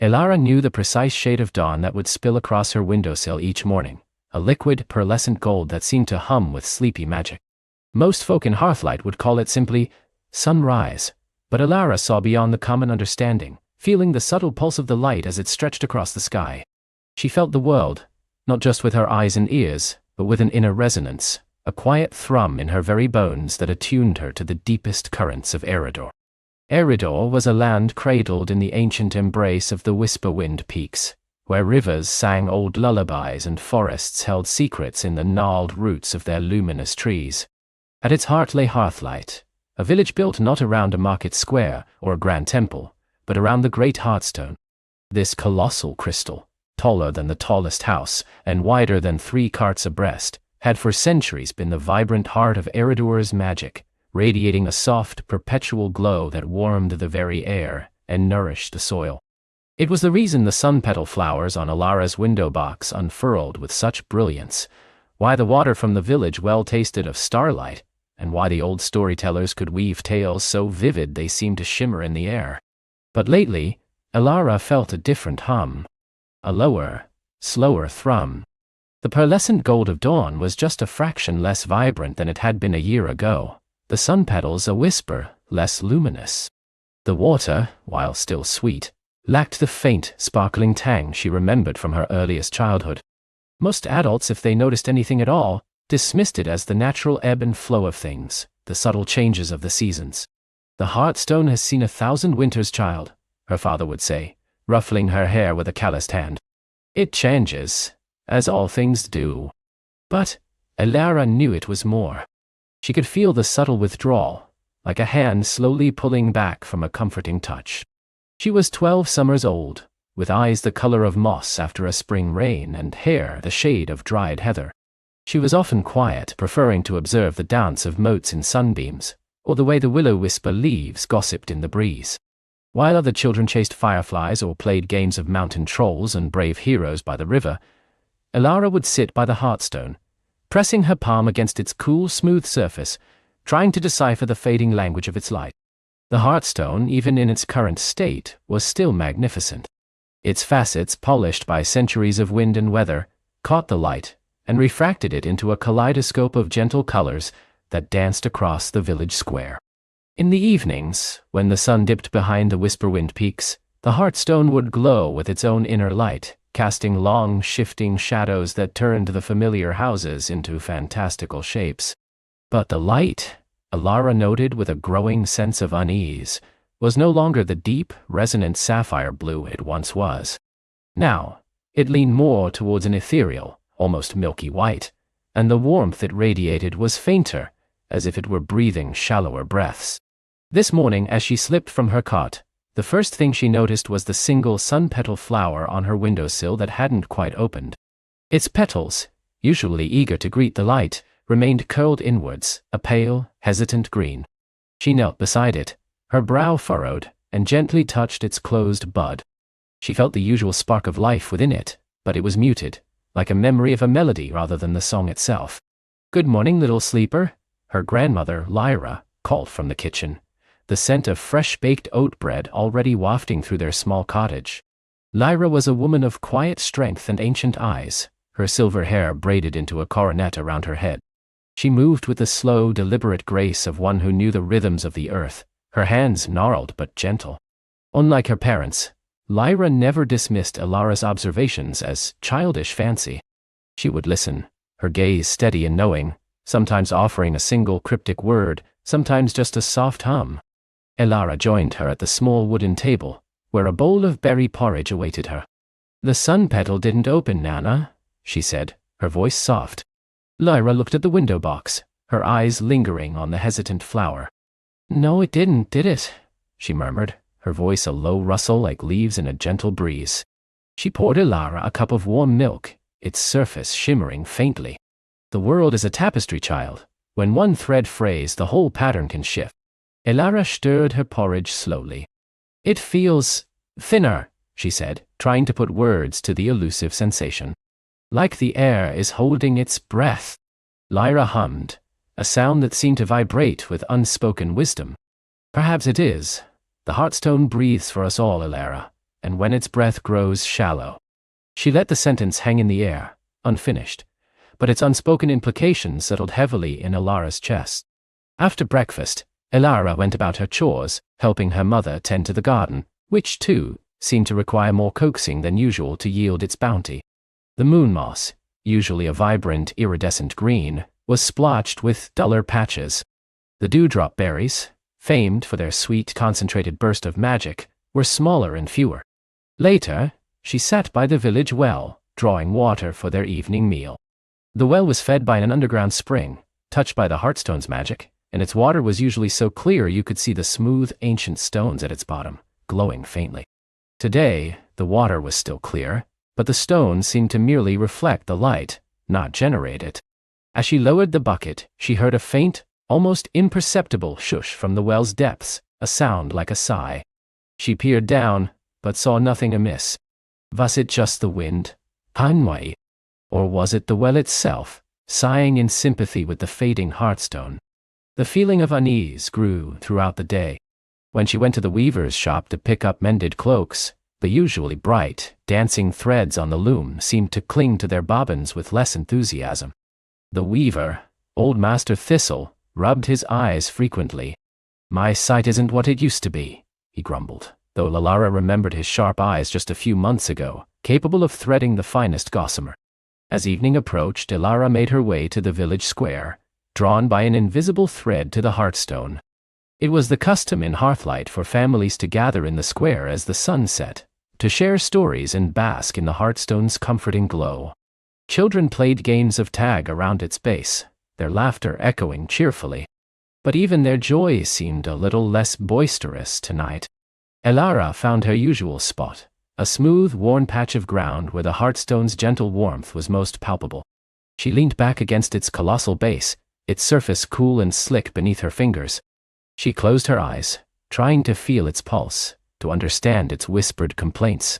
Elara knew the precise shade of dawn that would spill across her windowsill each morning, a liquid, pearlescent gold that seemed to hum with sleepy magic. Most folk in Hearthlight would call it simply sunrise, but Elara saw beyond the common understanding, feeling the subtle pulse of the light as it stretched across the sky. She felt the world, not just with her eyes and ears, but with an inner resonance, a quiet thrum in her very bones that attuned her to the deepest currents of Eridor. Eridor was a land cradled in the ancient embrace of the Whisperwind Peaks, where rivers sang old lullabies and forests held secrets in the gnarled roots of their luminous trees. At its heart lay Hearthlight, a village built not around a market square or a grand temple, but around the great Hearthstone. This colossal crystal, taller than the tallest house and wider than 3 carts abreast, had for centuries been the vibrant heart of Eridor's magic, radiating a soft, perpetual glow that warmed the very air and nourished the soil. It was the reason the sun-petal flowers on Elara's window box unfurled with such brilliance, why the water from the village well tasted of starlight, and why the old storytellers could weave tales so vivid they seemed to shimmer in the air. But lately, Elara felt a different hum. A lower, slower thrum. The pearlescent gold of dawn was just a fraction less vibrant than it had been a year ago, the sun petals a whisper less luminous. The water, while still sweet, lacked the faint, sparkling tang she remembered from her earliest childhood. Most adults, if they noticed anything at all, dismissed it as the natural ebb and flow of things, the subtle changes of the seasons. The Hearthstone has seen 1,000 winters, child, her father would say, ruffling her hair with a calloused hand. It changes, as all things do. But Elara knew it was more. She could feel the subtle withdrawal, like a hand slowly pulling back from a comforting touch. She was 12 summers old, with eyes the color of moss after a spring rain and hair the shade of dried heather. She was often quiet, preferring to observe the dance of motes in sunbeams, or the way the willow-whisper leaves gossiped in the breeze. While other children chased fireflies or played games of mountain trolls and brave heroes by the river, Elara would sit by the Hearthstone, pressing her palm against its cool, smooth surface, trying to decipher the fading language of its light. The Hearthstone, even in its current state, was still magnificent. Its facets, polished by centuries of wind and weather, caught the light and refracted it into a kaleidoscope of gentle colors that danced across the village square. In the evenings, when the sun dipped behind the Whisperwind Peaks, the Hearthstone would glow with its own inner light, casting long, shifting shadows that turned the familiar houses into fantastical shapes. But the light, Elara noted with a growing sense of unease, was no longer the deep, resonant sapphire blue it once was. Now, it leaned more towards an ethereal, almost milky white, and the warmth it radiated was fainter, as if it were breathing shallower breaths. This morning, as she slipped from her cot, the first thing she noticed was the single sun-petal flower on her windowsill that hadn't quite opened. Its petals, usually eager to greet the light, remained curled inwards, a pale, hesitant green. She knelt beside it, her brow furrowed, and gently touched its closed bud. She felt the usual spark of life within it, but it was muted, like a memory of a melody rather than the song itself. "Good morning, little sleeper," her grandmother, Lyra, called from the kitchen, the scent of fresh-baked oat bread already wafting through their small cottage. Lyra was a woman of quiet strength and ancient eyes, her silver hair braided into a coronet around her head. She moved with the slow, deliberate grace of one who knew the rhythms of the earth, her hands gnarled but gentle. Unlike her parents, Lyra never dismissed Elara's observations as childish fancy. She would listen, her gaze steady and knowing, sometimes offering a single cryptic word, sometimes just a soft hum. Elara joined her at the small wooden table, where a bowl of berry porridge awaited her. "The sun petal didn't open, Nana," she said, her voice soft. Lyra looked at the window box, her eyes lingering on the hesitant flower. "No, it didn't, did it?" she murmured, her voice a low rustle like leaves in a gentle breeze. She poured Elara a cup of warm milk, its surface shimmering faintly. "The world is a tapestry, child. When one thread frays, the whole pattern can shift." Elara stirred her porridge slowly. "It feels thinner," she said, trying to put words to the elusive sensation. "Like the air is holding its breath." Lyra hummed, a sound that seemed to vibrate with unspoken wisdom. "Perhaps it is. The Hearthstone breathes for us all, Elara, and when its breath grows shallow. She let the sentence hang in the air, unfinished, but its unspoken implications settled heavily in Elara's chest. After breakfast, Elara went about her chores, helping her mother tend to the garden, which, too, seemed to require more coaxing than usual to yield its bounty. The moon moss, usually a vibrant iridescent green, was splotched with duller patches. The dewdrop berries, famed for their sweet concentrated burst of magic, were smaller and fewer. Later, she sat by the village well, drawing water for their evening meal. The well was fed by an underground spring, touched by the Heartstone's magic, and its water was usually so clear you could see the smooth, ancient stones at its bottom, glowing faintly. Today, the water was still clear, but the stones seemed to merely reflect the light, not generate it. As she lowered the bucket, she heard a faint, almost imperceptible shush from the well's depths, a sound like a sigh. She peered down, but saw nothing amiss. Was it just the wind? Unwind? Or was it the well itself, sighing in sympathy with the fading Heartstone? The feeling of unease grew throughout the day. When she went to the weaver's shop to pick up mended cloaks, the usually bright, dancing threads on the loom seemed to cling to their bobbins with less enthusiasm. The weaver, old Master Thistle, rubbed his eyes frequently. "My sight isn't what it used to be," he grumbled, though Elara remembered his sharp eyes just a few months ago, capable of threading the finest gossamer. As evening approached, Elara made her way to the village square, drawn by an invisible thread to the Heartstone. It was the custom in Hearthlight for families to gather in the square as the sun set, to share stories and bask in the Heartstone's comforting glow. Children played games of tag around its base, their laughter echoing cheerfully. But even their joy seemed a little less boisterous tonight. Elara found her usual spot, a smooth, worn patch of ground where the Heartstone's gentle warmth was most palpable. She leaned back against its colossal base, its surface cool and slick beneath her fingers. She closed her eyes, trying to feel its pulse, to understand its whispered complaints.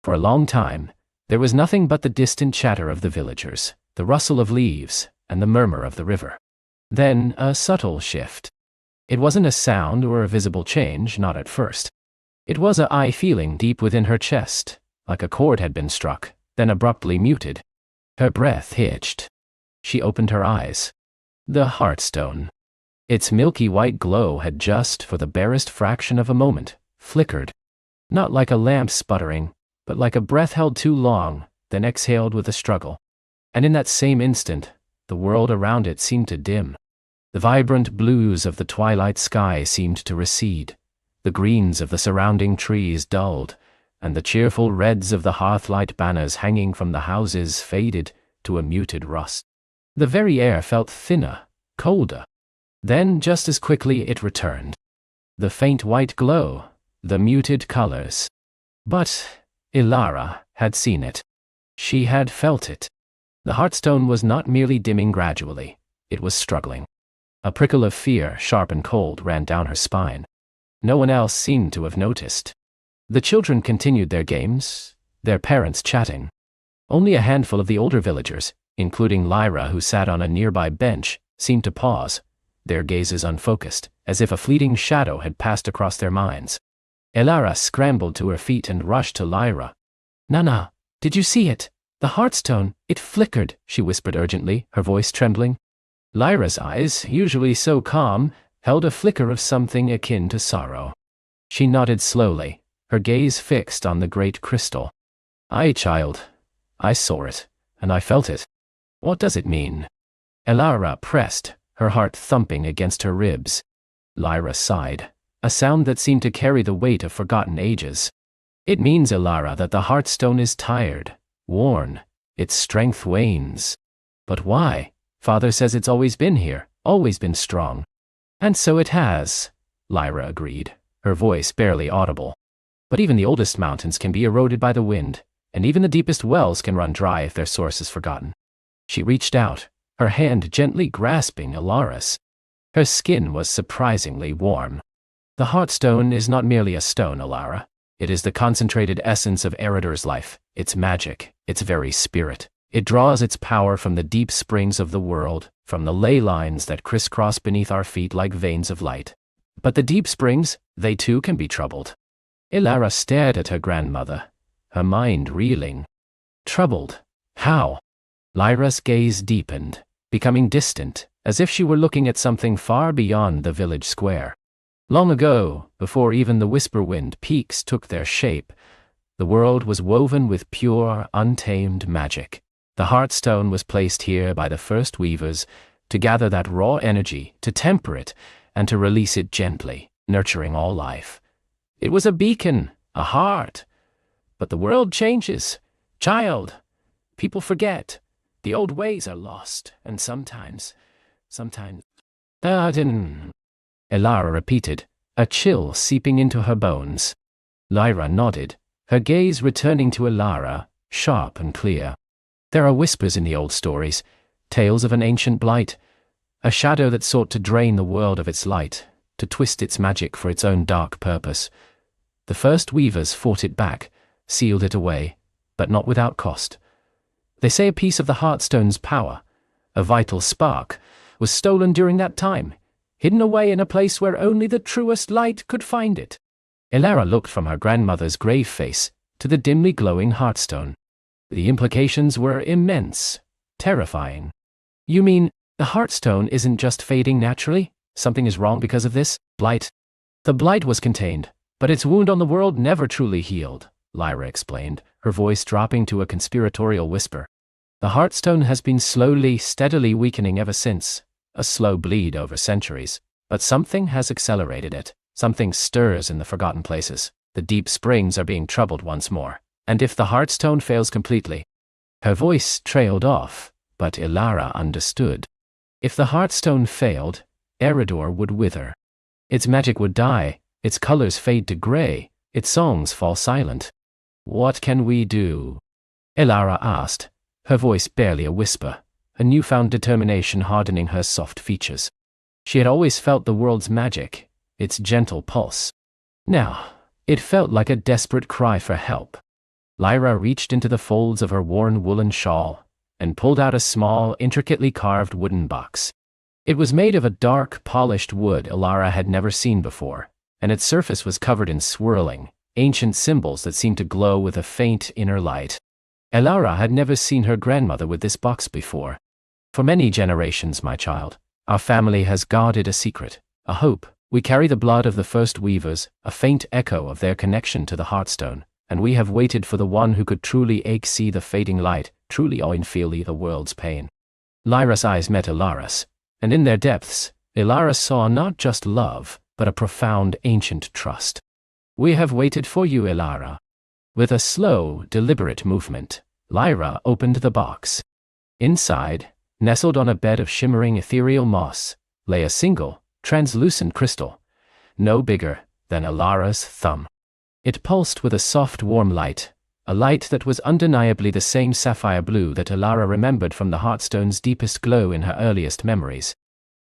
For a long time, there was nothing but the distant chatter of the villagers, the rustle of leaves, and the murmur of the river. Then a subtle shift. It wasn't a sound or a visible change, not at first. It was a feeling deep within her chest, like a chord had been struck, then abruptly muted. Her breath hitched. She opened her eyes. The Heartstone. Its milky white glow had just, for the barest fraction of a moment, flickered. Not like a lamp sputtering, but like a breath held too long, then exhaled with a struggle. And in that same instant, the world around it seemed to dim. The vibrant blues of the twilight sky seemed to recede. The greens of the surrounding trees dulled, and the cheerful reds of the hearthlight banners hanging from the houses faded to a muted rust. The very air felt thinner, colder. Then, just as quickly, it returned. The faint white glow, the muted colors. But Elara had seen it. She had felt it. The Heartstone was not merely dimming gradually, it was struggling. A prickle of fear, sharp and cold, ran down her spine. No one else seemed to have noticed. The children continued their games, their parents chatting. Only a handful of the older villagers, including Lyra who sat on a nearby bench, seemed to pause, their gazes unfocused, as if a fleeting shadow had passed across their minds. Elara scrambled to her feet and rushed to Lyra. "Nana, did you see it? The Heartstone, it flickered," she whispered urgently, her voice trembling. Lyra's eyes, usually so calm, held a flicker of something akin to sorrow. She nodded slowly, her gaze fixed on the great crystal. "Aye, child. I saw it, and I felt it. What does it mean?" Elara pressed, her heart thumping against her ribs. Lyra sighed, a sound that seemed to carry the weight of forgotten ages. "It means, Elara, that the Heartstone is tired, worn, its strength wanes." "But why? Father says it's always been here, always been strong." "And so it has," Lyra agreed, her voice barely audible. "But even the oldest mountains can be eroded by the wind, and even the deepest wells can run dry if their source is forgotten." She reached out, her hand gently grasping Elara's. Her skin was surprisingly warm. "The Heartstone is not merely a stone, Elara. It is the concentrated essence of Eridir's life, its magic, its very spirit. It draws its power from the deep springs of the world, from the ley lines that crisscross beneath our feet like veins of light. But the deep springs, they too can be troubled. Ilara stared at her grandmother, her mind reeling. Troubled. How? Lyra's gaze deepened, becoming distant, as if she were looking at something far beyond the village square. Long ago, before even the Whisperwind peaks took their shape, the world was woven with pure, untamed magic. The Heartstone was placed here by the first weavers to gather that raw energy, to temper it, and to release it gently, nurturing all life. It was a beacon, a heart. But the world changes. Child, people forget. The old ways are lost, and sometimes... Ilara repeated, a chill seeping into her bones. Lyra nodded, her gaze returning to Ilara, sharp and clear. There are whispers in the old stories, tales of an ancient blight, a shadow that sought to drain the world of its light, to twist its magic for its own dark purpose. The first weavers fought it back, sealed it away, but not without cost. They say a piece of the Heartstone's power, a vital spark, was stolen during that time, hidden away in a place where only the truest light could find it. Ilara looked from her grandmother's grave face to the dimly glowing Heartstone. The implications were immense, terrifying. You mean, the Heartstone isn't just fading naturally? Something is wrong because of this blight? The blight was contained, but its wound on the world never truly healed, Lyra explained, her voice dropping to a conspiratorial whisper. The Heartstone has been slowly, steadily weakening ever since, a slow bleed over centuries, but something has accelerated it. Something stirs in the forgotten places. The deep springs are being troubled once more, and if the Heartstone fails completely... Her voice trailed off, but Ilara understood. If the Heartstone failed, Eridor would wither. Its magic would die, its colors fade to gray, its songs fall silent. What can we do? Ilara asked, her voice barely a whisper, a newfound determination hardening her soft features. She had always felt the world's magic, its gentle pulse. Now, it felt like a desperate cry for help. Lyra reached into the folds of her worn woolen shawl and pulled out a small, intricately carved wooden box. It was made of a dark, polished wood Ilara had never seen before, and its surface was covered in swirling, ancient symbols that seemed to glow with a faint inner light. Ilara had never seen her grandmother with this box before. For many generations, my child, our family has guarded a secret, a hope. We carry the blood of the first weavers, a faint echo of their connection to the Heartstone, and we have waited for the one who could truly see the fading light, truly feel the world's pain. Lyra's eyes met Ilara's, and in their depths, Ilara saw not just love, but a profound ancient trust. We have waited for you, Ilara. With a slow, deliberate movement, Lyra opened the box. Inside, nestled on a bed of shimmering ethereal moss, lay a single, translucent crystal, no bigger than Ilara's thumb. It pulsed with a soft, warm light, a light that was undeniably the same sapphire blue that Ilara remembered from the Heartstone's deepest glow in her earliest memories.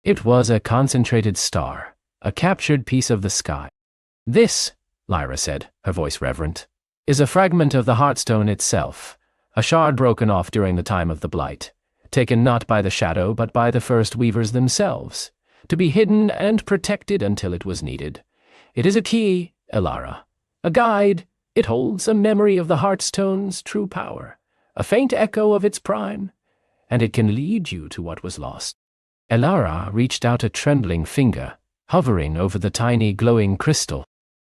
It was a concentrated star, a captured piece of the sky. This, Lyra said, her voice reverent, is a fragment of the Heartstone itself, a shard broken off during the time of the blight, taken not by the shadow but by the first weavers themselves, to be hidden and protected until it was needed. It is a key, Ilara, a guide. It holds a memory of the Heartstone's true power, a faint echo of its prime, and it can lead you to what was lost. Ilara reached out a trembling finger, hovering over the tiny glowing crystal.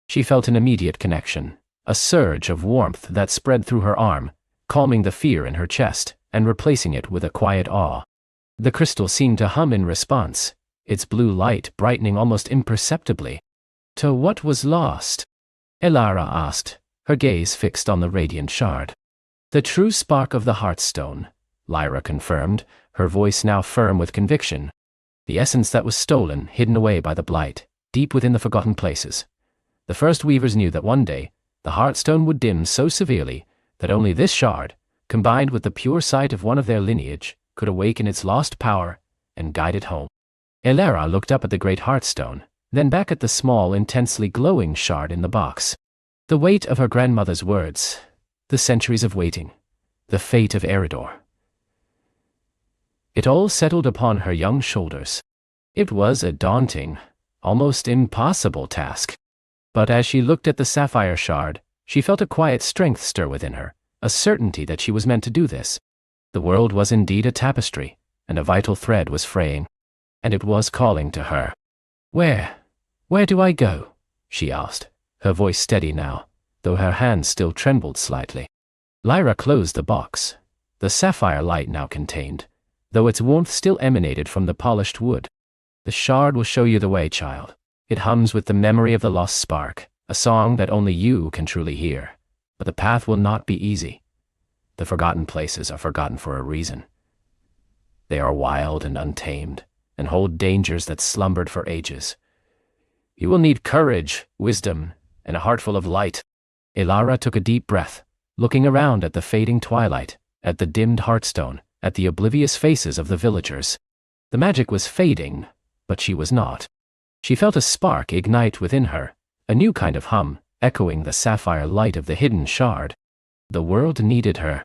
She felt an immediate connection, a surge of warmth that spread through her arm, calming the fear in her chest and replacing it with a quiet awe. The crystal seemed to hum in response, its blue light brightening almost imperceptibly. To what was lost? Ilara asked, her gaze fixed on the radiant shard. The true spark of the Heartstone, Lyra confirmed, her voice now firm with conviction. The essence that was stolen, hidden away by the blight, deep within the forgotten places. The first weavers knew that one day, the Heartstone would dim so severely that only this shard, combined with the pure sight of one of their lineage, could awaken its lost power and guide it home. Ilara looked up at the great Heartstone, then back at the small, intensely glowing shard in the box. The weight of her grandmother's words, the centuries of waiting, the fate of Eridor. It all settled upon her young shoulders. It was a daunting, almost impossible task. But as she looked at the sapphire shard, she felt a quiet strength stir within her, a certainty that she was meant to do this. The world was indeed a tapestry, and a vital thread was fraying, and it was calling to her. Where do I go?" she asked, her voice steady now, though her hands still trembled slightly. Lyra closed the box. The sapphire light now contained, though its warmth still emanated from the polished wood. "The shard will show you the way, child. It hums with the memory of the lost spark, a song that only you can truly hear. But the path will not be easy. The forgotten places are forgotten for a reason. They are wild and untamed, and hold dangers that slumbered for ages. You will need courage, wisdom, and a heart full of light." Elara took a deep breath, looking around at the fading twilight, at the dimmed hearthstone, at the oblivious faces of the villagers. The magic was fading, but she was not. She felt a spark ignite within her, a new kind of hum, echoing the sapphire light of the hidden shard. The world needed her.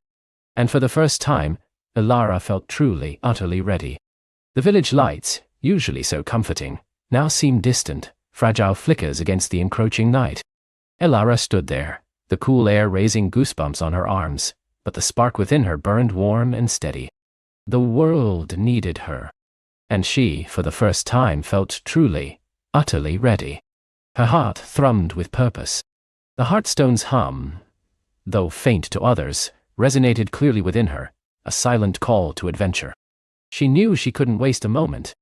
And for the first time, Elara felt truly, utterly ready. The village lights, usually so comforting, now seemed distant, fragile flickers against the encroaching night. Elara stood there, the cool air raising goosebumps on her arms, but the spark within her burned warm and steady. The world needed her. And she, for the first time, felt truly, utterly ready. Her heart thrummed with purpose. The hearthstone's hum, though faint to others, resonated clearly within her, a silent call to adventure. She knew she couldn't waste a moment.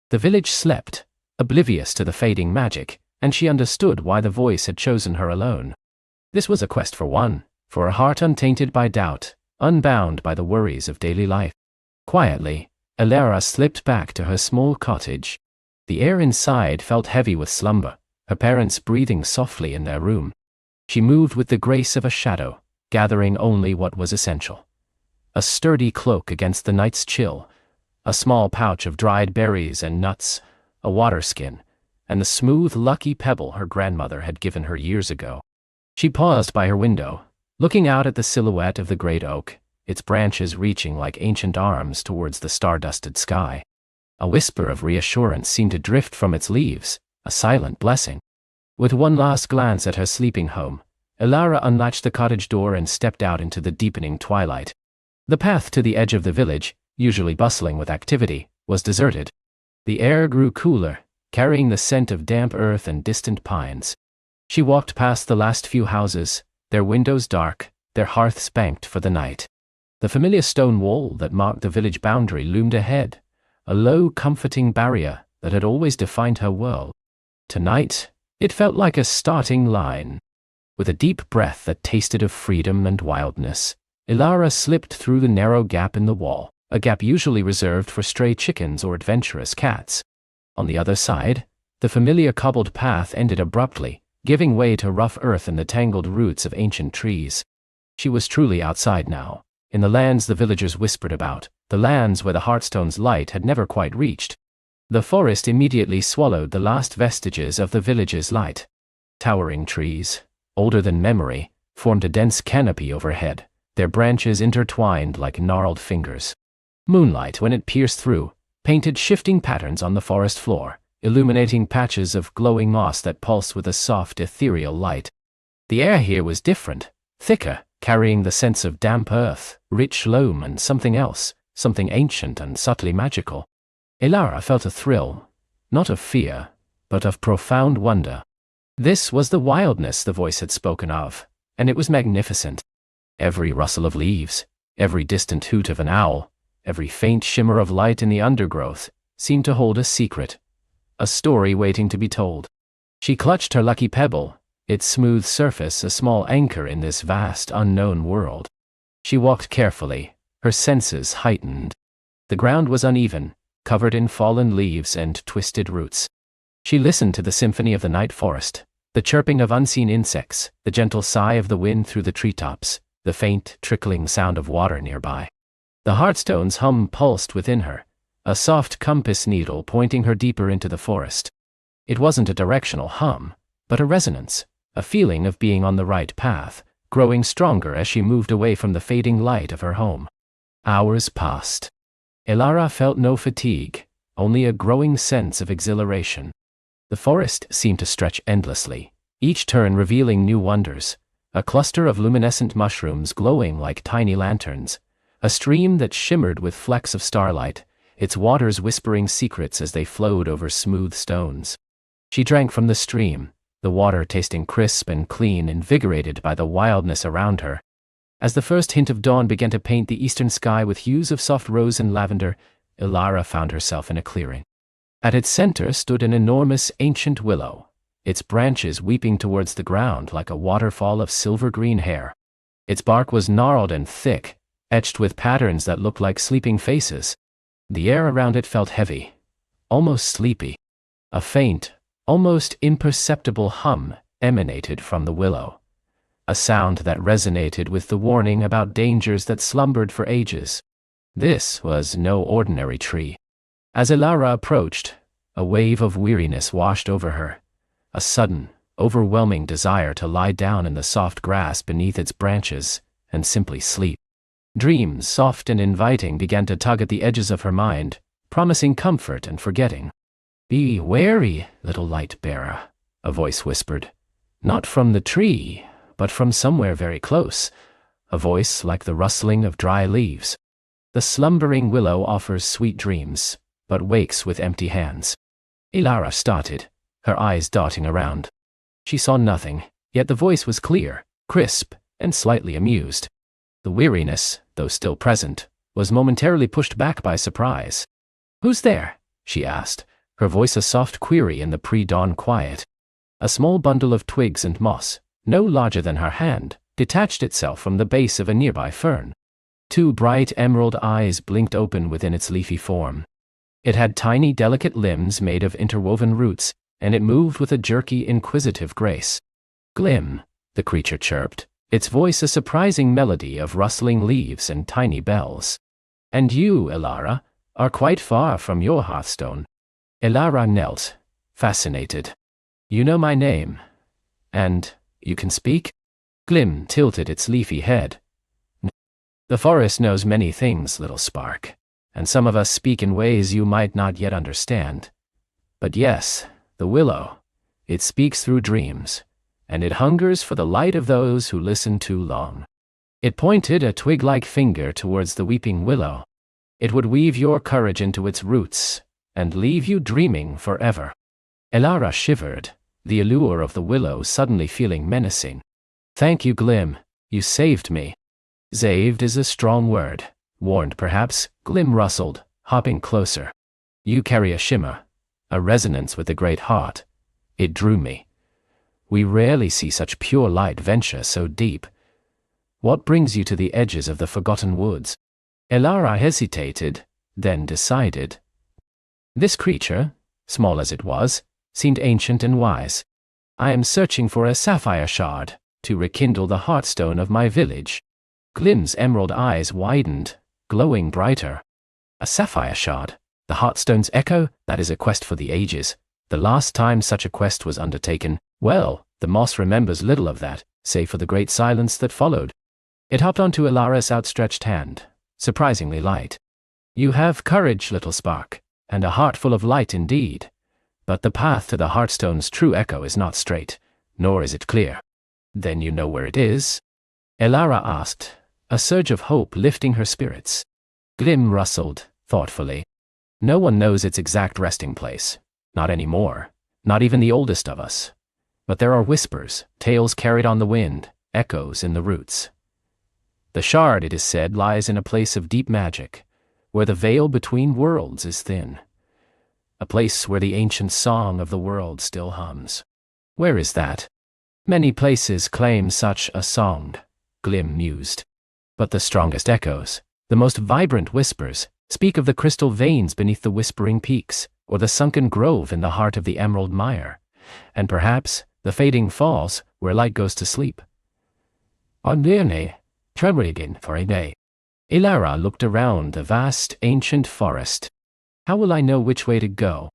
The village slept, oblivious to the fading magic, and she understood why the voice had chosen her alone. This was a quest for one, for a heart untainted by doubt, unbound by the worries of daily life. Quietly, Elara slipped back to her small cottage. The air inside felt heavy with slumber, her parents breathing softly in their room. She moved with the grace of a shadow, gathering only what was essential. A sturdy cloak against the night's chill, a small pouch of dried berries and nuts, a water skin, and the smooth, lucky pebble her grandmother had given her years ago. She paused by her window, looking out at the silhouette of the great oak, its branches reaching like ancient arms towards the star-dusted sky. A whisper of reassurance seemed to drift from its leaves, a silent blessing. With one last glance at her sleeping home, Elara unlatched the cottage door and stepped out into the deepening twilight. The path to the edge of the village, usually bustling with activity, was deserted. The air grew cooler, carrying the scent of damp earth and distant pines. She walked past the last few houses, their windows dark, their hearths banked for the night. The familiar stone wall that marked the village boundary loomed ahead, a low, comforting barrier that had always defined her world. Tonight, it felt like a starting line. With a deep breath that tasted of freedom and wildness, Elara slipped through the narrow gap in the wall, a gap usually reserved for stray chickens or adventurous cats. On the other side, the familiar cobbled path ended abruptly, giving way to rough earth and the tangled roots of ancient trees. She was truly outside now, in the lands the villagers whispered about, the lands where the Hearthstone's light had never quite reached. The forest immediately swallowed the last vestiges of the village's light. Towering trees, older than memory, formed a dense canopy overhead, their branches intertwined like gnarled fingers. Moonlight, when it pierced through, painted shifting patterns on the forest floor, illuminating patches of glowing moss that pulsed with a soft, ethereal light. The air here was different, thicker, carrying the sense of damp earth, rich loam, and something else, something ancient and subtly magical. Elara felt a thrill, not of fear, but of profound wonder. This was the wildness the voice had spoken of, and it was magnificent. Every rustle of leaves, every distant hoot of an owl, every faint shimmer of light in the undergrowth seemed to hold a secret, a story waiting to be told. She clutched her lucky pebble, its smooth surface a small anchor in this vast, unknown world. She walked carefully, her senses heightened. The ground was uneven, covered in fallen leaves and twisted roots. She listened to the symphony of the night forest, the chirping of unseen insects, the gentle sigh of the wind through the treetops, the faint, trickling sound of water nearby. The Hearthstone's hum pulsed within her, a soft compass needle pointing her deeper into the forest. It wasn't a directional hum, but a resonance, a feeling of being on the right path, growing stronger as she moved away from the fading light of her home. Hours passed. Elara felt no fatigue, only a growing sense of exhilaration. The forest seemed to stretch endlessly, each turn revealing new wonders. A cluster of luminescent mushrooms glowing like tiny lanterns, a stream that shimmered with flecks of starlight, its waters whispering secrets as they flowed over smooth stones. She drank from the stream, the water tasting crisp and clean, invigorated by the wildness around her. As the first hint of dawn began to paint the eastern sky with hues of soft rose and lavender, Ilara found herself in a clearing. At its center stood an enormous ancient willow, its branches weeping towards the ground like a waterfall of silver-green hair. Its bark was gnarled and thick, etched with patterns that looked like sleeping faces. The air around it felt heavy, almost sleepy. A faint, almost imperceptible hum emanated from the willow, a sound that resonated with the warning about dangers that slumbered for ages. This was no ordinary tree. As Ilara approached, a wave of weariness washed over her, a sudden, overwhelming desire to lie down in the soft grass beneath its branches and simply sleep. Dreams, soft and inviting, began to tug at the edges of her mind, promising comfort and forgetting. "Be wary, little light-bearer," a voice whispered. Not from the tree, but from somewhere very close, a voice like the rustling of dry leaves. "The slumbering willow offers sweet dreams, but wakes with empty hands." Ilara started, her eyes darting around. She saw nothing, yet the voice was clear, crisp, and slightly amused. The weariness, though still present, was momentarily pushed back by surprise. "Who's there?" she asked, her voice a soft query in the pre-dawn quiet. A small bundle of twigs and moss, no larger than her hand, detached itself from the base of a nearby fern. Two bright emerald eyes blinked open within its leafy form. It had tiny, delicate limbs made of interwoven roots, and it moved with a jerky, inquisitive grace. "Glim," the creature chirped, its voice a surprising melody of rustling leaves and tiny bells. "And you, Ilara, are quite far from your hearthstone." Ilara knelt, fascinated. "You know my name. And you can speak?" Glim tilted its leafy head. "The forest knows many things, little spark, and some of us speak in ways you might not yet understand. But yes, the willow, it speaks through dreams, and it hungers for the light of those who listen too long." It pointed a twig-like finger towards the weeping willow. "It would weave your courage into its roots, and leave you dreaming forever." Ilara shivered, the allure of the willow suddenly feeling menacing. "Thank you, Glim, you saved me." "Saved is a strong word," warned perhaps. Glim rustled, hopping closer. "You carry a shimmer, a resonance with the great heart. It drew me. We rarely see such pure light venture so deep. What brings you to the edges of the forgotten woods?" Ilara hesitated, then decided. This creature, small as it was, seemed ancient and wise. "I am searching for a sapphire shard, to rekindle the hearthstone of my village." Glim's emerald eyes widened, glowing brighter. "A sapphire shard? The hearthstone's echo? That is a quest for the ages. The last time such a quest was undertaken, well, the moss remembers little of that, save for the great silence that followed." It hopped onto Ilara's outstretched hand, surprisingly light. "You have courage, little spark, and a heart full of light indeed. But the path to the hearthstone's true echo is not straight, nor is it clear." "Then you know where it is?" Ilara asked, a surge of hope lifting her spirits. Glim rustled, thoughtfully. "No one knows its exact resting place. Not anymore. Not even the oldest of us. But there are whispers, tales carried on the wind, echoes in the roots. The shard, it is said, lies in a place of deep magic, where the veil between worlds is thin. A place where the ancient song of the world still hums." "Where is that?" "Many places claim such a song," Glim mused. "But the strongest echoes, the most vibrant whispers, speak of the crystal veins beneath the whispering peaks, or the sunken grove in the heart of the emerald mire, and perhaps the fading falls where light goes to sleep." "Ondirne, Trebrigan for a day." Ilara looked around the vast, ancient forest. "How will I know which way to go?"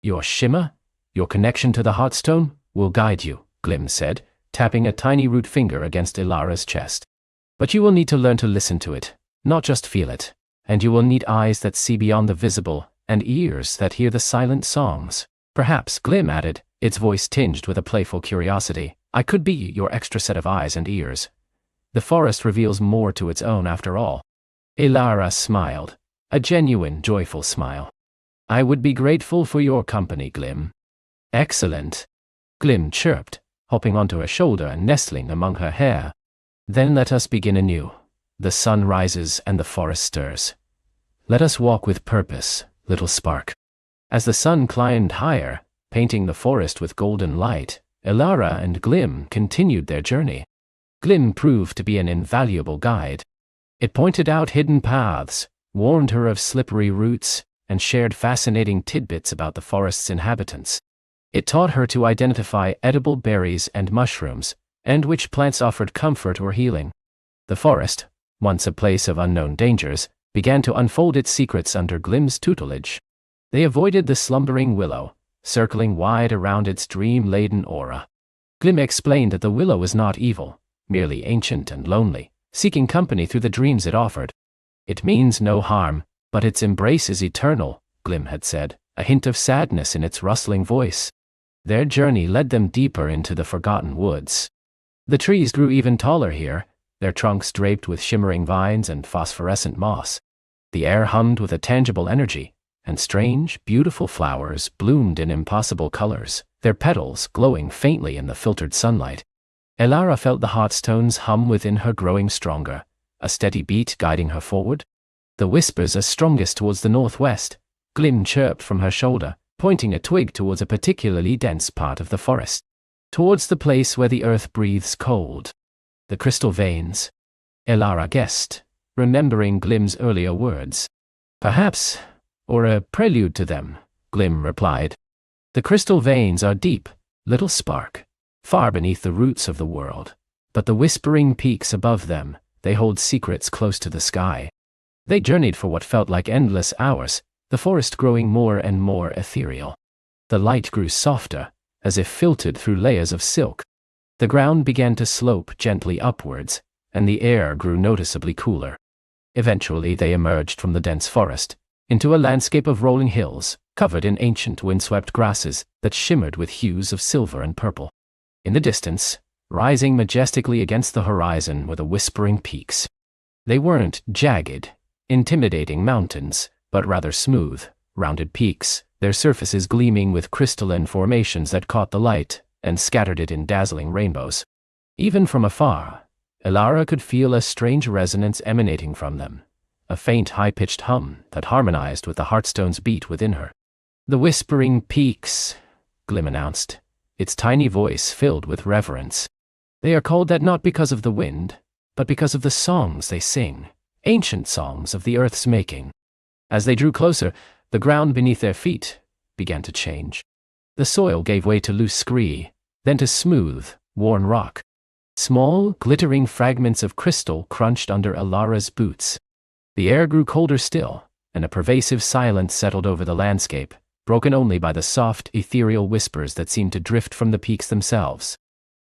"Your shimmer, your connection to the hearthstone, will guide you," Glim said, tapping a tiny root finger against Ilara's chest. "But you will need to learn to listen to it, not just feel it, and you will need eyes that see beyond the visible, and ears that hear the silent songs." "Perhaps," Glim added, its voice tinged with a playful curiosity. "I could be your extra set of eyes and ears. The forest reveals more to its own after all." Elara smiled, a genuine, joyful smile. "I would be grateful for your company, Glim." "Excellent," Glim chirped, hopping onto her shoulder and nestling among her hair. "Then let us begin anew. The sun rises and the forest stirs. Let us walk with purpose, little spark." As the sun climbed higher, painting the forest with golden light, Elara and Glim continued their journey. Glim proved to be an invaluable guide. It pointed out hidden paths, warned her of slippery roots, and shared fascinating tidbits about the forest's inhabitants. It taught her to identify edible berries and mushrooms, and which plants offered comfort or healing. The forest, once a place of unknown dangers, began to unfold its secrets under Glim's tutelage. They avoided the slumbering willow, circling wide around its dream-laden aura. Glim explained that the willow was not evil, merely ancient and lonely, seeking company through the dreams it offered. "It means no harm, but its embrace is eternal," Glim had said, a hint of sadness in its rustling voice. Their journey led them deeper into the forgotten woods. The trees grew even taller here, their trunks draped with shimmering vines and phosphorescent moss. The air hummed with a tangible energy, and strange, beautiful flowers bloomed in impossible colors, their petals glowing faintly in the filtered sunlight. Elara felt the heartstones hum within her growing stronger, a steady beat guiding her forward. "The whispers are strongest towards the northwest," Glim chirped from her shoulder, pointing a twig towards a particularly dense part of the forest. "Towards the place where the earth breathes cold." "The crystal veins," Elara guessed, remembering Glim's earlier words. "Perhaps, or a prelude to them," Glim replied. "The crystal veins are deep, little spark, far beneath the roots of the world, but the whispering peaks above them, they hold secrets close to the sky." They journeyed for what felt like endless hours, the forest growing more and more ethereal. The light grew softer, as if filtered through layers of silk. The ground began to slope gently upwards, and the air grew noticeably cooler. Eventually they emerged from the dense forest, into a landscape of rolling hills, covered in ancient windswept grasses that shimmered with hues of silver and purple. In the distance, rising majestically against the horizon were the whispering peaks. They weren't jagged, intimidating mountains, but rather smooth, rounded peaks, their surfaces gleaming with crystalline formations that caught the light and scattered it in dazzling rainbows. Even from afar, Elara could feel a strange resonance emanating from them, a faint high-pitched hum that harmonized with the heartstone's beat within her. "The whispering peaks," Glim announced, its tiny voice filled with reverence. "They are called that not because of the wind, but because of the songs they sing, ancient songs of the earth's making." As they drew closer, the ground beneath their feet began to change. The soil gave way to loose scree, then to smooth, worn rock. Small, glittering fragments of crystal crunched under Elara's boots. The air grew colder still, and a pervasive silence settled over the landscape, broken only by the soft, ethereal whispers that seemed to drift from the peaks themselves.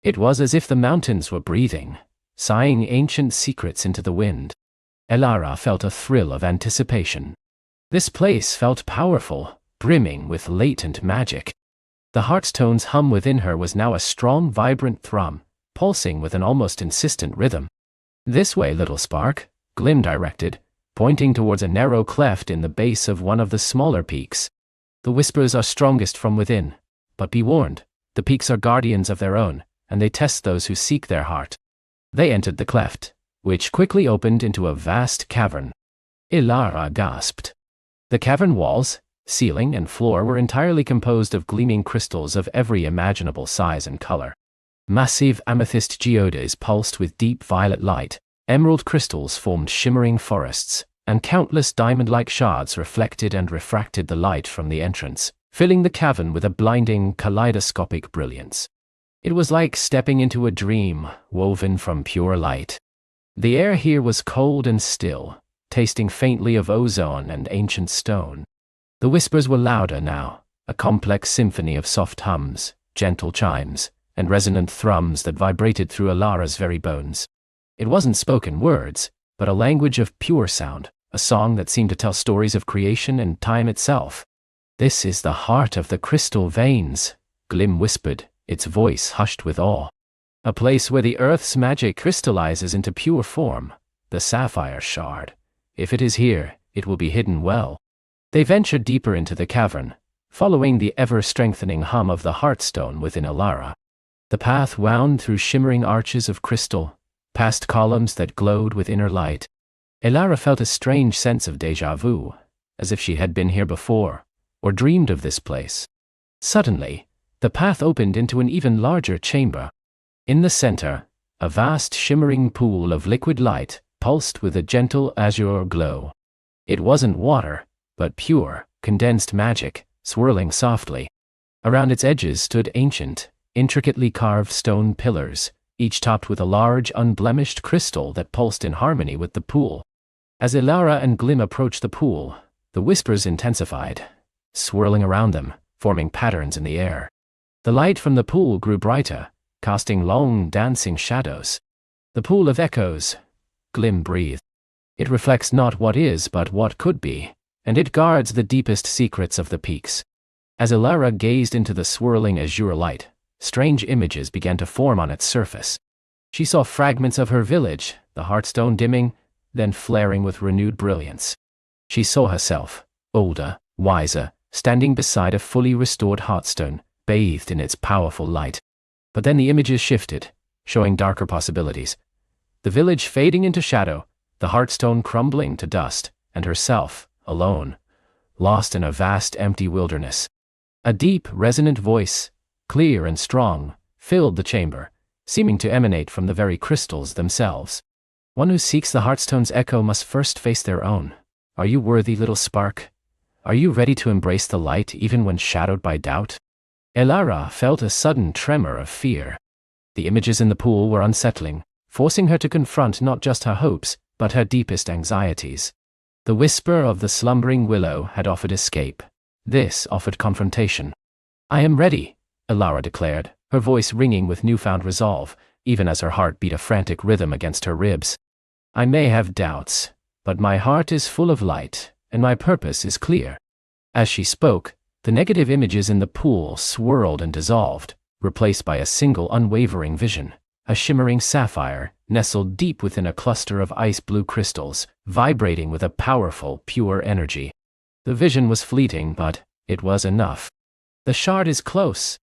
It was as if the mountains were breathing, sighing ancient secrets into the wind. Elara felt a thrill of anticipation. This place felt powerful, brimming with latent magic. The heartstone's hum within her was now a strong, vibrant thrum, pulsing with an almost insistent rhythm. "This way, little spark," Glim directed, pointing towards a narrow cleft in the base of one of the smaller peaks. "The whispers are strongest from within, but be warned, the peaks are guardians of their own, and they test those who seek their heart." They entered the cleft, which quickly opened into a vast cavern. Elara gasped. The cavern walls, ceiling, and floor were entirely composed of gleaming crystals of every imaginable size and color. Massive amethyst geodes pulsed with deep violet light, emerald crystals formed shimmering forests, and countless diamond-like shards reflected and refracted the light from the entrance, filling the cavern with a blinding, kaleidoscopic brilliance. It was like stepping into a dream, woven from pure light. The air here was cold and still, tasting faintly of ozone and ancient stone. The whispers were louder now, a complex symphony of soft hums, gentle chimes, and resonant thrums that vibrated through Elara's very bones. It wasn't spoken words, but a language of pure sound, a song that seemed to tell stories of creation and time itself. "This is the heart of the crystal veins," Glim whispered, its voice hushed with awe. "A place where the earth's magic crystallizes into pure form, the sapphire shard. If it is here, it will be hidden well." They ventured deeper into the cavern, following the ever-strengthening hum of the heartstone within Elara. The path wound through shimmering arches of crystal, past columns that glowed with inner light. Elara felt a strange sense of déjà vu, as if she had been here before, or dreamed of this place. Suddenly, the path opened into an even larger chamber. In the center, a vast shimmering pool of liquid light pulsed with a gentle azure glow. It wasn't water, but pure, condensed magic, swirling softly. Around its edges stood ancient, intricately carved stone pillars, each topped with a large, unblemished crystal that pulsed in harmony with the pool. As Elara and Glim approached the pool, the whispers intensified, swirling around them, forming patterns in the air. The light from the pool grew brighter, casting long, dancing shadows. "The pool of echoes," Glim breathed. "It reflects not what is, but what could be, and it guards the deepest secrets of the peaks." As Elara gazed into the swirling azure light, strange images began to form on its surface. She saw fragments of her village, the heartstone dimming, then flaring with renewed brilliance. She saw herself, older, wiser, standing beside a fully restored heartstone, bathed in its powerful light. But then the images shifted, showing darker possibilities. The village fading into shadow, the heartstone crumbling to dust, and herself, alone, lost in a vast empty wilderness. A deep, resonant voice, clear and strong, filled the chamber, seeming to emanate from the very crystals themselves. "One who seeks the heartstone's echo must first face their own. Are you worthy, little spark? Are you ready to embrace the light even when shadowed by doubt?" Elara felt a sudden tremor of fear. The images in the pool were unsettling, forcing her to confront not just her hopes, but her deepest anxieties. The whisper of the slumbering willow had offered escape. This offered confrontation. "I am ready," Elara declared, her voice ringing with newfound resolve, even as her heart beat a frantic rhythm against her ribs. "I may have doubts, but my heart is full of light, and my purpose is clear." As she spoke, the negative images in the pool swirled and dissolved, replaced by a single unwavering vision, a shimmering sapphire, nestled deep within a cluster of ice-blue crystals, vibrating with a powerful, pure energy. The vision was fleeting, but it was enough. "The shard is close,"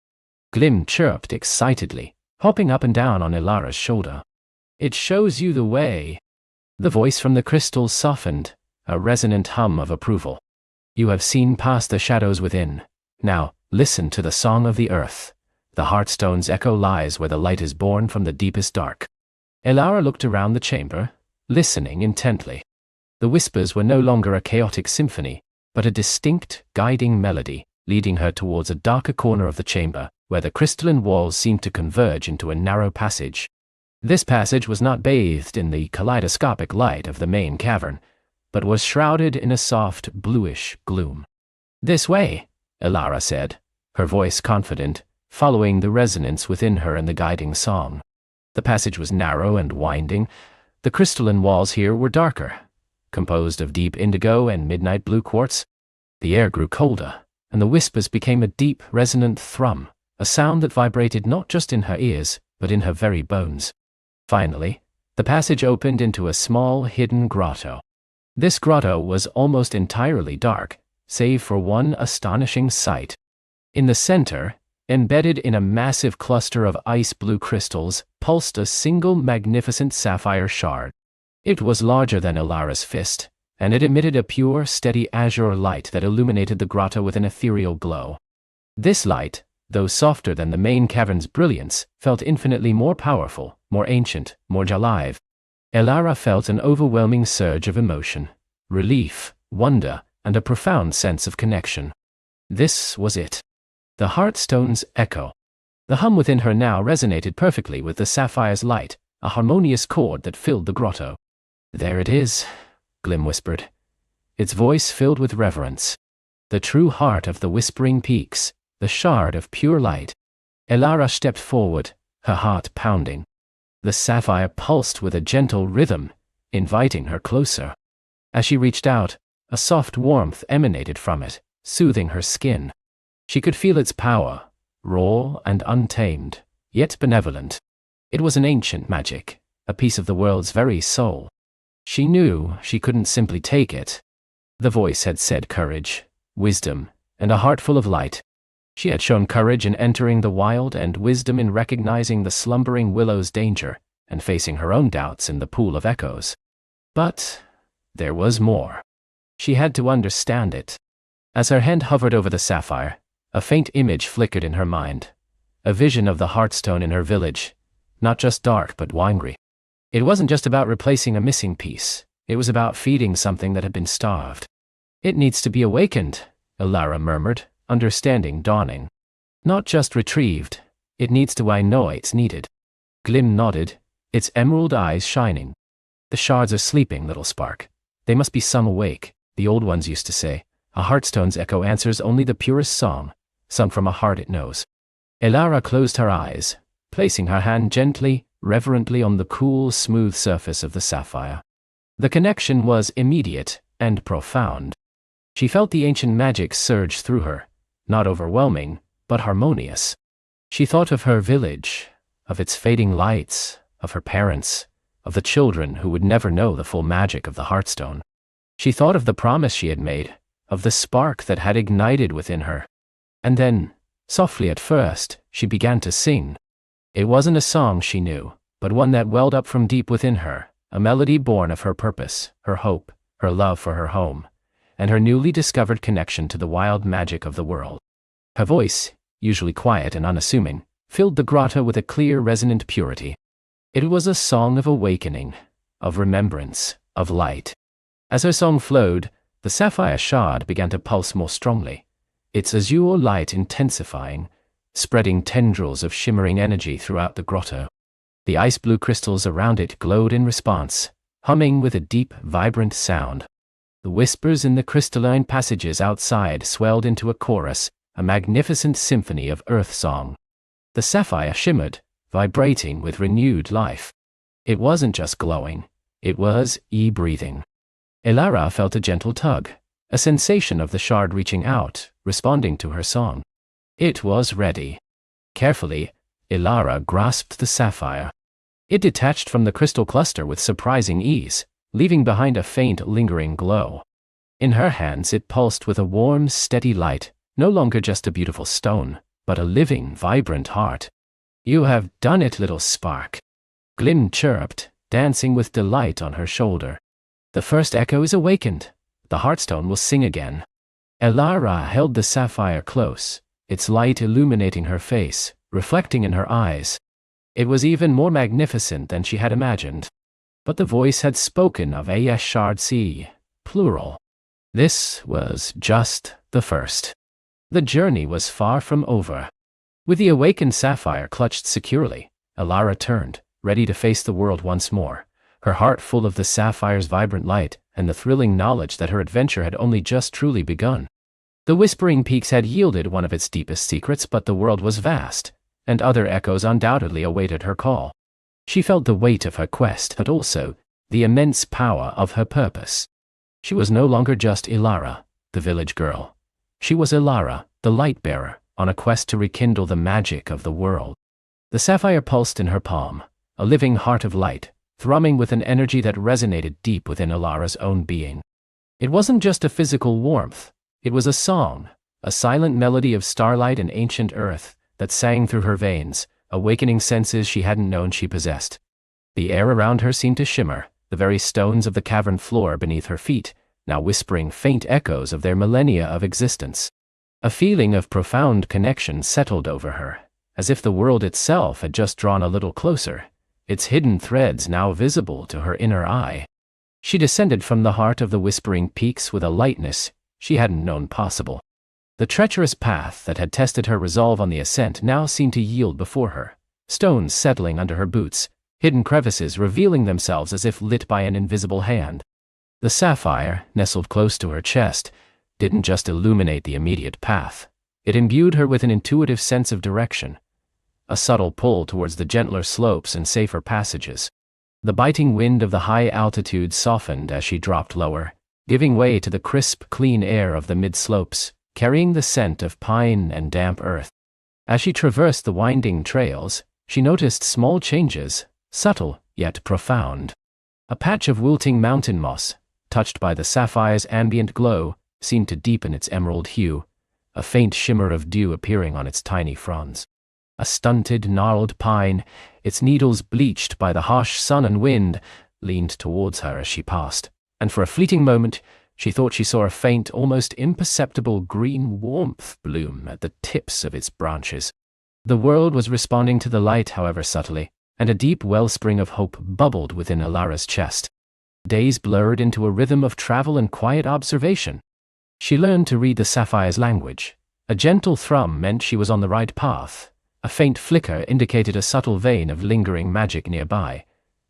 Glim chirped excitedly, hopping up and down on Elara's shoulder. "It shows you the way." The voice from the crystals softened, a resonant hum of approval. "You have seen past the shadows within. Now, listen to the song of the earth. The heartstone's echo lies where the light is born from the deepest dark." Elara looked around the chamber, listening intently. The whispers were no longer a chaotic symphony, but a distinct, guiding melody, leading her towards a darker corner of the chamber, where the crystalline walls seemed to converge into a narrow passage. This passage was not bathed in the kaleidoscopic light of the main cavern, but was shrouded in a soft, bluish gloom. "This way," Elara said, her voice confident, following the resonance within her and the guiding song. The passage was narrow and winding. The crystalline walls here were darker, composed of deep indigo and midnight blue quartz. The air grew colder, and the whispers became a deep, resonant thrum, a sound that vibrated not just in her ears, but in her very bones. Finally, the passage opened into a small, hidden grotto. This grotto was almost entirely dark, save for one astonishing sight. In the center, embedded in a massive cluster of ice-blue crystals, pulsed a single magnificent sapphire shard. It was larger than Elara's fist, and it emitted a pure, steady azure light that illuminated the grotto with an ethereal glow. This light, though softer than the main cavern's brilliance, felt infinitely more powerful, more ancient, more alive. Elara felt an overwhelming surge of emotion, relief, wonder, and a profound sense of connection. This was it. The heartstone's echo. The hum within her now resonated perfectly with the sapphire's light, a harmonious chord that filled the grotto. "There it is," Glim whispered, its voice filled with reverence. "The true heart of the whispering peaks, the shard of pure light." Elara stepped forward, her heart pounding. The sapphire pulsed with a gentle rhythm, inviting her closer. As she reached out, a soft warmth emanated from it, soothing her skin. She could feel its power, raw and untamed, yet benevolent. It was an ancient magic, a piece of the world's very soul. She knew she couldn't simply take it. The voice had said courage, wisdom, and a heart full of light. She had shown courage in entering the wild and wisdom in recognizing the slumbering willow's danger and facing her own doubts in the pool of echoes. But there was more. She had to understand it. As her hand hovered over the sapphire, a faint image flickered in her mind. A vision of the hearthstone in her village, not just dark but angry. It wasn't just about replacing a missing piece. It was about feeding something that had been starved. "It needs to be awakened," Elara murmured, understanding dawning. "Not just retrieved. It needs to I know it's needed." Glim nodded, its emerald eyes shining. "The shards are sleeping, little spark. They must be sung awake," the old ones used to say. "A hearthstone's echo answers only the purest song, sung from a heart it knows." Elara closed her eyes, placing her hand gently, reverently on the cool, smooth surface of the sapphire. The connection was immediate and profound. She felt the ancient magic surge through her, not overwhelming, but harmonious. She thought of her village, of its fading lights, of her parents, of the children who would never know the full magic of the hearthstone. She thought of the promise she had made, of the spark that had ignited within her. And then, softly at first, she began to sing. It wasn't a song she knew, but one that welled up from deep within her, a melody born of her purpose, her hope, her love for her home, and her newly discovered connection to the wild magic of the world. Her voice, usually quiet and unassuming, filled the grotto with a clear, resonant purity. It was a song of awakening, of remembrance, of light. As her song flowed, the sapphire shard began to pulse more strongly, its azure light intensifying, spreading tendrils of shimmering energy throughout the grotto. The ice-blue crystals around it glowed in response, humming with a deep, vibrant sound. The whispers in the crystalline passages outside swelled into a chorus, a magnificent symphony of earth song. The sapphire shimmered, vibrating with renewed life. It wasn't just glowing, it was breathing. Elara felt a gentle tug, a sensation of the shard reaching out, responding to her song. It was ready. Carefully, Elara grasped the sapphire. It detached from the crystal cluster with surprising ease, leaving behind a faint, lingering glow. In her hands it pulsed with a warm, steady light, no longer just a beautiful stone, but a living, vibrant heart. "You have done it, little spark," Glim chirped, dancing with delight on her shoulder. "The first echo is awakened. The hearthstone will sing again." Elara held the sapphire close, its light illuminating her face, reflecting in her eyes. It was even more magnificent than she had imagined. But the voice had spoken of a shard sea, plural. This was just the first. The journey was far from over. With the awakened sapphire clutched securely, Elara turned, ready to face the world once more, her heart full of the sapphire's vibrant light and the thrilling knowledge that her adventure had only just truly begun. The Whispering Peaks had yielded one of its deepest secrets, but the world was vast, and other echoes undoubtedly awaited her call. She felt the weight of her quest, but also the immense power of her purpose. She was no longer just Elara, the village girl. She was Elara, the light-bearer, on a quest to rekindle the magic of the world. The sapphire pulsed in her palm, a living heart of light, thrumming with an energy that resonated deep within Elara's own being. It wasn't just a physical warmth. It was a song, a silent melody of starlight and ancient earth that sang through her veins, awakening senses she hadn't known she possessed. The air around her seemed to shimmer, the very stones of the cavern floor beneath her feet, now whispering faint echoes of their millennia of existence. A feeling of profound connection settled over her, as if the world itself had just drawn a little closer, its hidden threads now visible to her inner eye. She descended from the heart of the Whispering Peaks with a lightness she hadn't known possible. The treacherous path that had tested her resolve on the ascent now seemed to yield before her, stones settling under her boots, hidden crevices revealing themselves as if lit by an invisible hand. The sapphire, nestled close to her chest, didn't just illuminate the immediate path. It imbued her with an intuitive sense of direction, a subtle pull towards the gentler slopes and safer passages. The biting wind of the high altitude softened as she dropped lower, giving way to the crisp, clean air of the mid-slopes, carrying the scent of pine and damp earth. As she traversed the winding trails, she noticed small changes, subtle yet profound. A patch of wilting mountain moss, touched by the sapphire's ambient glow, seemed to deepen its emerald hue, a faint shimmer of dew appearing on its tiny fronds. A stunted, gnarled pine, its needles bleached by the harsh sun and wind, leaned towards her as she passed, and for a fleeting moment she thought she saw a faint, almost imperceptible green warmth bloom at the tips of its branches. The world was responding to the light, however subtly, and a deep wellspring of hope bubbled within Elara's chest. Days blurred into a rhythm of travel and quiet observation. She learned to read the sapphire's language. A gentle thrum meant she was on the right path. A faint flicker indicated a subtle vein of lingering magic nearby.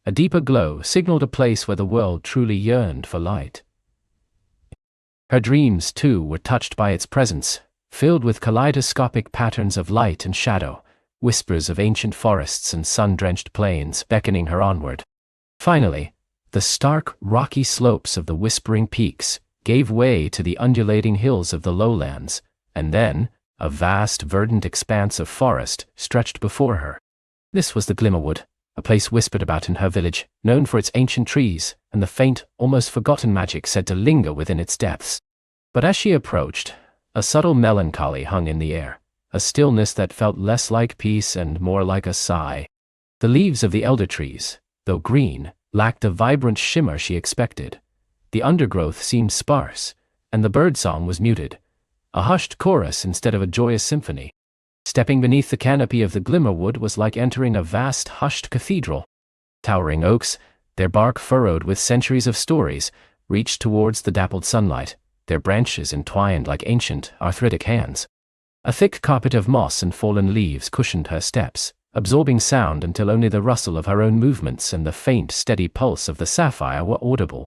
A deeper glow signaled a place where the world truly yearned for light. Her dreams, too, were touched by its presence, filled with kaleidoscopic patterns of light and shadow, whispers of ancient forests and sun-drenched plains beckoning her onward. Finally, the stark, rocky slopes of the whispering peaks gave way to the undulating hills of the lowlands, and then a vast, verdant expanse of forest stretched before her. This was the Glimmerwood, a place whispered about in her village, known for its ancient trees and the faint, almost forgotten magic said to linger within its depths. But as she approached, a subtle melancholy hung in the air, a stillness that felt less like peace and more like a sigh. The leaves of the elder trees, though green, lacked the vibrant shimmer she expected. The undergrowth seemed sparse, and the birdsong was muted, a hushed chorus instead of a joyous symphony. Stepping beneath the canopy of the Glimmerwood was like entering a vast, hushed cathedral. Towering oaks, their bark furrowed with centuries of stories, reached towards the dappled sunlight, their branches entwined like ancient, arthritic hands. A thick carpet of moss and fallen leaves cushioned her steps, absorbing sound until only the rustle of her own movements and the faint, steady pulse of the sapphire were audible.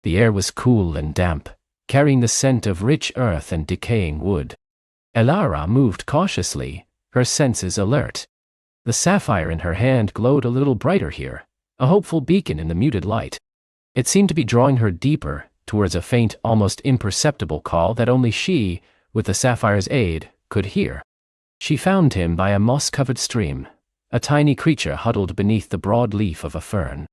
The air was cool and damp, carrying the scent of rich earth and decaying wood. Elara moved cautiously, her senses alert. The sapphire in her hand glowed a little brighter here, a hopeful beacon in the muted light. It seemed to be drawing her deeper, towards a faint, almost imperceptible call that only she, with the sapphire's aid, could hear. She found him by a moss-covered stream, a tiny creature huddled beneath the broad leaf of a fern.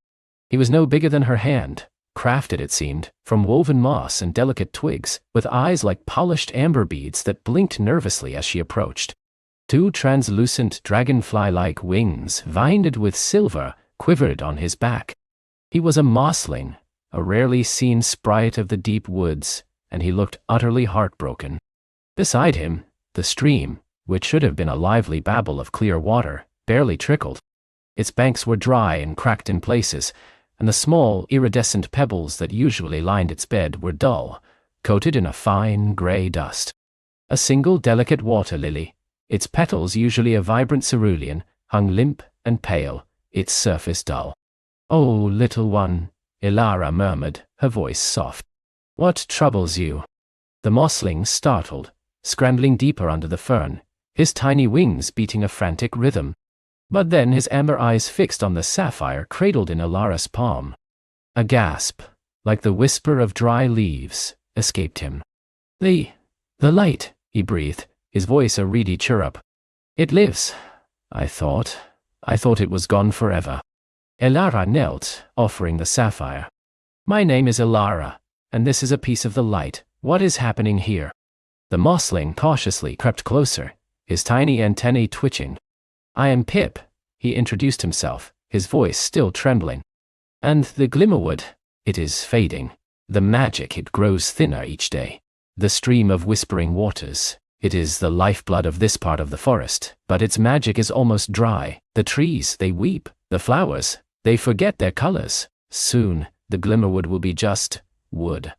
He was no bigger than her hand, crafted, it seemed, from woven moss and delicate twigs, with eyes like polished amber beads that blinked nervously as she approached. Two translucent dragonfly-like wings, vined with silver, quivered on his back. He was a mossling, a rarely seen sprite of the deep woods, and he looked utterly heartbroken. Beside him, the stream, which should have been a lively babble of clear water, barely trickled. Its banks were dry and cracked in places, and the small, iridescent pebbles that usually lined its bed were dull, coated in a fine, grey dust. A single delicate water lily, its petals usually a vibrant cerulean, hung limp and pale, its surface dull. "Oh, little one," Elara murmured, her voice soft. "What troubles you?" The mossling startled, scrambling deeper under the fern, his tiny wings beating a frantic rhythm. But then his amber eyes fixed on the sapphire cradled in Elara's palm. A gasp, like the whisper of dry leaves, escaped him. The light," he breathed, his voice a reedy chirrup. "It lives. I thought it was gone forever." Elara knelt, offering the sapphire. "My name is Elara, and this is a piece of the light. What is happening here?" The mossling cautiously crept closer, his tiny antennae twitching. "I am Pip," he introduced himself, his voice still trembling. "And the Glimmerwood, it is fading. The magic, it grows thinner each day. The stream of whispering waters, it is the lifeblood of this part of the forest, but its magic is almost dry. The trees, they weep. The flowers, they forget their colors. Soon, the Glimmerwood will be just wood.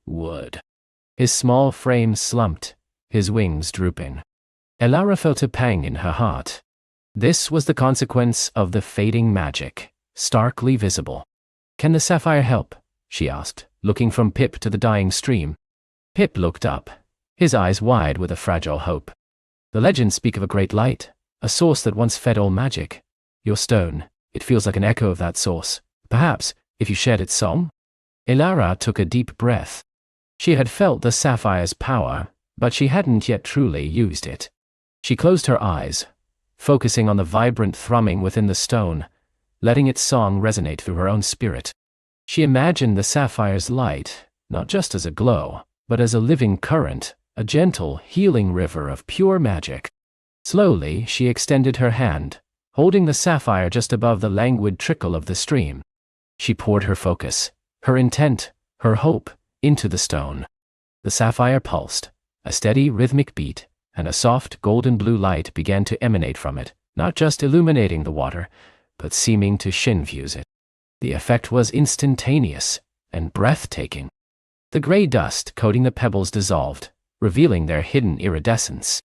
Wood." His small frame slumped, his wings drooping. Elara felt a pang in her heart. This was the consequence of the fading magic, starkly visible. "Can the sapphire help?" she asked, looking from Pip to the dying stream. Pip looked up, his eyes wide with a fragile hope. "The legends speak of a great light, a source that once fed all magic. Your stone, it feels like an echo of that source. Perhaps, if you shared its song?" Elara took a deep breath. She had felt the sapphire's power, but she hadn't yet truly used it. She closed her eyes, focusing on the vibrant thrumming within the stone, letting its song resonate through her own spirit. She imagined the sapphire's light, not just as a glow, but as a living current, a gentle, healing river of pure magic. Slowly, she extended her hand, holding the sapphire just above the languid trickle of the stream. She poured her focus, her intent, her hope, into the stone. The sapphire pulsed, a steady rhythmic beat, and a soft golden blue light began to emanate from it, not just illuminating the water, but seeming to infuse it. The effect was instantaneous and breathtaking. The gray dust coating the pebbles dissolved, revealing their hidden iridescence.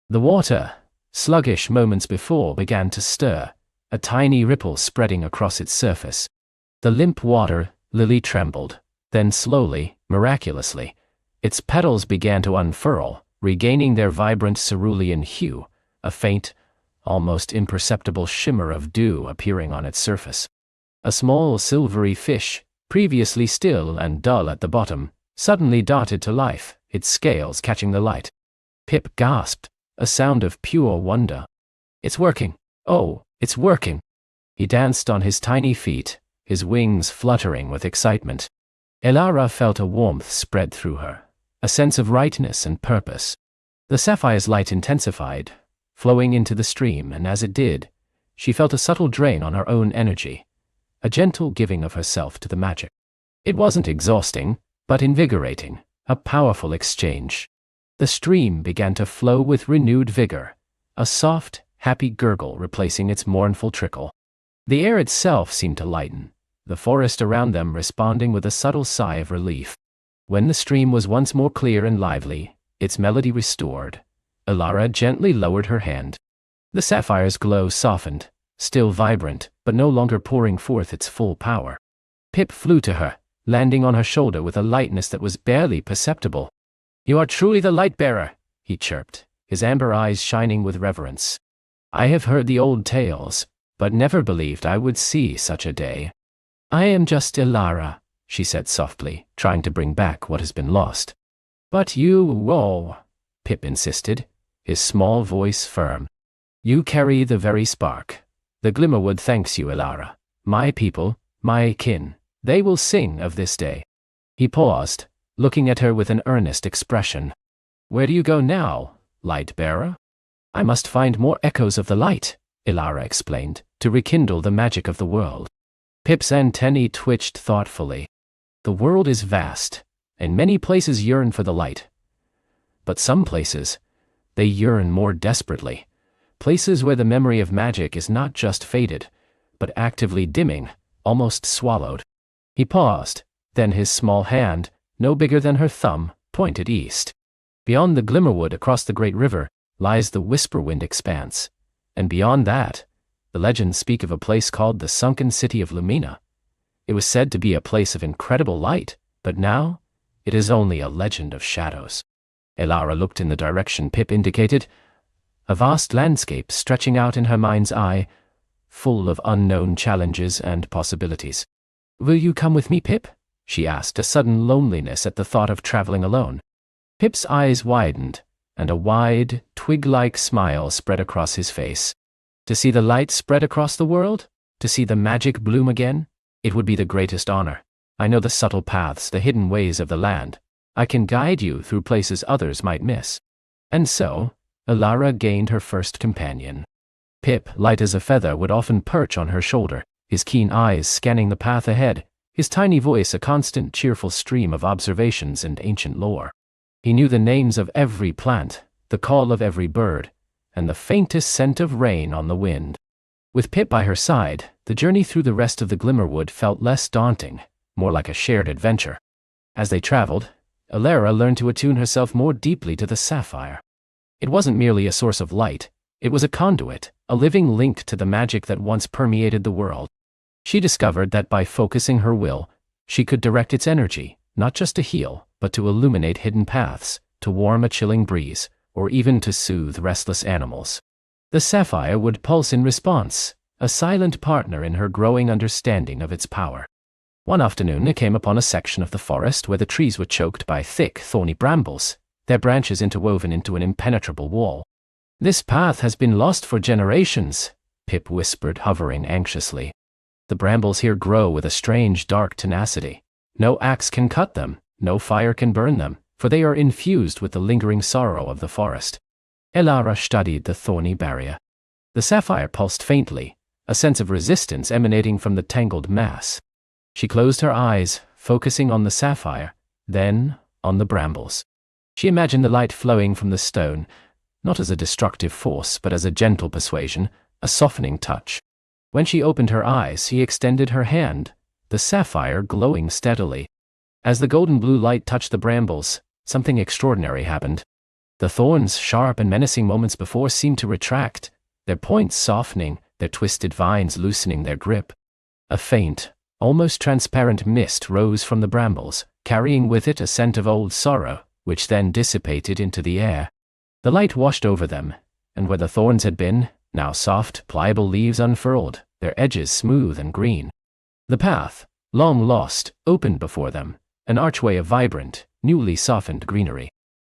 The water, sluggish moments before, began to stir, a tiny ripple spreading across its surface. The limp water lily trembled, then slowly, miraculously, its petals began to unfurl, regaining their vibrant cerulean hue, a faint, almost imperceptible shimmer of dew appearing on its surface. A small silvery fish, previously still and dull at the bottom, suddenly darted to life, its scales catching the light. Pip gasped, a sound of pure wonder. "It's working! Oh, it's working!" He danced on his tiny feet, his wings fluttering with excitement. Elara felt a warmth spread through her, a sense of rightness and purpose. The sapphire's light intensified, flowing into the stream, and as it did, she felt a subtle drain on her own energy, a gentle giving of herself to the magic. It wasn't exhausting, but invigorating, a powerful exchange. The stream began to flow with renewed vigor, a soft, happy gurgle replacing its mournful trickle. The air itself seemed to lighten, the forest around them responding with a subtle sigh of relief. When the stream was once more clear and lively, its melody restored, Elara gently lowered her hand. The sapphire's glow softened, still vibrant, but no longer pouring forth its full power. Pip flew to her, landing on her shoulder with a lightness that was barely perceptible. "You are truly the light-bearer," he chirped, his amber eyes shining with reverence. "I have heard the old tales, but never believed I would see such a day." "I am just Elara," she said softly, trying to bring back what has been lost. "But you, whoa," Pip insisted, his small voice firm. "You carry the very spark. The Glimmerwood thanks you, Elara. My people, my kin, they will sing of this day." He paused, looking at her with an earnest expression. "Where do you go now, light-bearer?" "I must find more echoes of the light," Elara explained, "to rekindle the magic of the world." Pip's antennae twitched thoughtfully. The world is vast, and many places yearn for the light. But some places, they yearn more desperately. Places where the memory of magic is not just faded, but actively dimming, almost swallowed. He paused, then his small hand, no bigger than her thumb, pointed east. Beyond the Glimmerwood across the great river lies the Whisperwind expanse, and beyond that, the legends speak of a place called the Sunken City of Lumina. It was said to be a place of incredible light, but now, it is only a legend of shadows. Elara looked in the direction Pip indicated, a vast landscape stretching out in her mind's eye, full of unknown challenges and possibilities. "Will you come with me, Pip?" she asked, a sudden loneliness at the thought of traveling alone. Pip's eyes widened, and a wide, twig-like smile spread across his face. To see the light spread across the world? To see the magic bloom again? It would be the greatest honor. I know the subtle paths, the hidden ways of the land. I can guide you through places others might miss. And so, Elara gained her first companion. Pip, light as a feather, would often perch on her shoulder, his keen eyes scanning the path ahead, his tiny voice a constant cheerful stream of observations and ancient lore. He knew the names of every plant, the call of every bird, and the faintest scent of rain on the wind. With Pip by her side, the journey through the rest of the Glimmerwood felt less daunting, more like a shared adventure. As they traveled, Elara learned to attune herself more deeply to the sapphire. It wasn't merely a source of light, it was a conduit, a living link to the magic that once permeated the world. She discovered that by focusing her will, she could direct its energy, not just to heal, but to illuminate hidden paths, to warm a chilling breeze, or even to soothe restless animals. The sapphire would pulse in response, a silent partner in her growing understanding of its power. One afternoon they came upon a section of the forest where the trees were choked by thick, thorny brambles, their branches interwoven into an impenetrable wall. "This path has been lost for generations," Pip whispered, hovering anxiously. "The brambles here grow with a strange dark tenacity. No axe can cut them, no fire can burn them, for they are infused with the lingering sorrow of the forest." Elara studied the thorny barrier. The sapphire pulsed faintly, a sense of resistance emanating from the tangled mass. She closed her eyes, focusing on the sapphire, then on the brambles. She imagined the light flowing from the stone, not as a destructive force, but as a gentle persuasion, a softening touch. When she opened her eyes, she extended her hand, the sapphire glowing steadily. As the golden blue light touched the brambles, something extraordinary happened. The thorns, sharp and menacing moments before, seemed to retract, their points softening, their twisted vines loosening their grip. A faint, almost transparent mist rose from the brambles, carrying with it a scent of old sorrow, which then dissipated into the air. The light washed over them, and where the thorns had been, now soft, pliable leaves unfurled, their edges smooth and green. The path, long lost, opened before them, an archway of vibrant, newly softened greenery.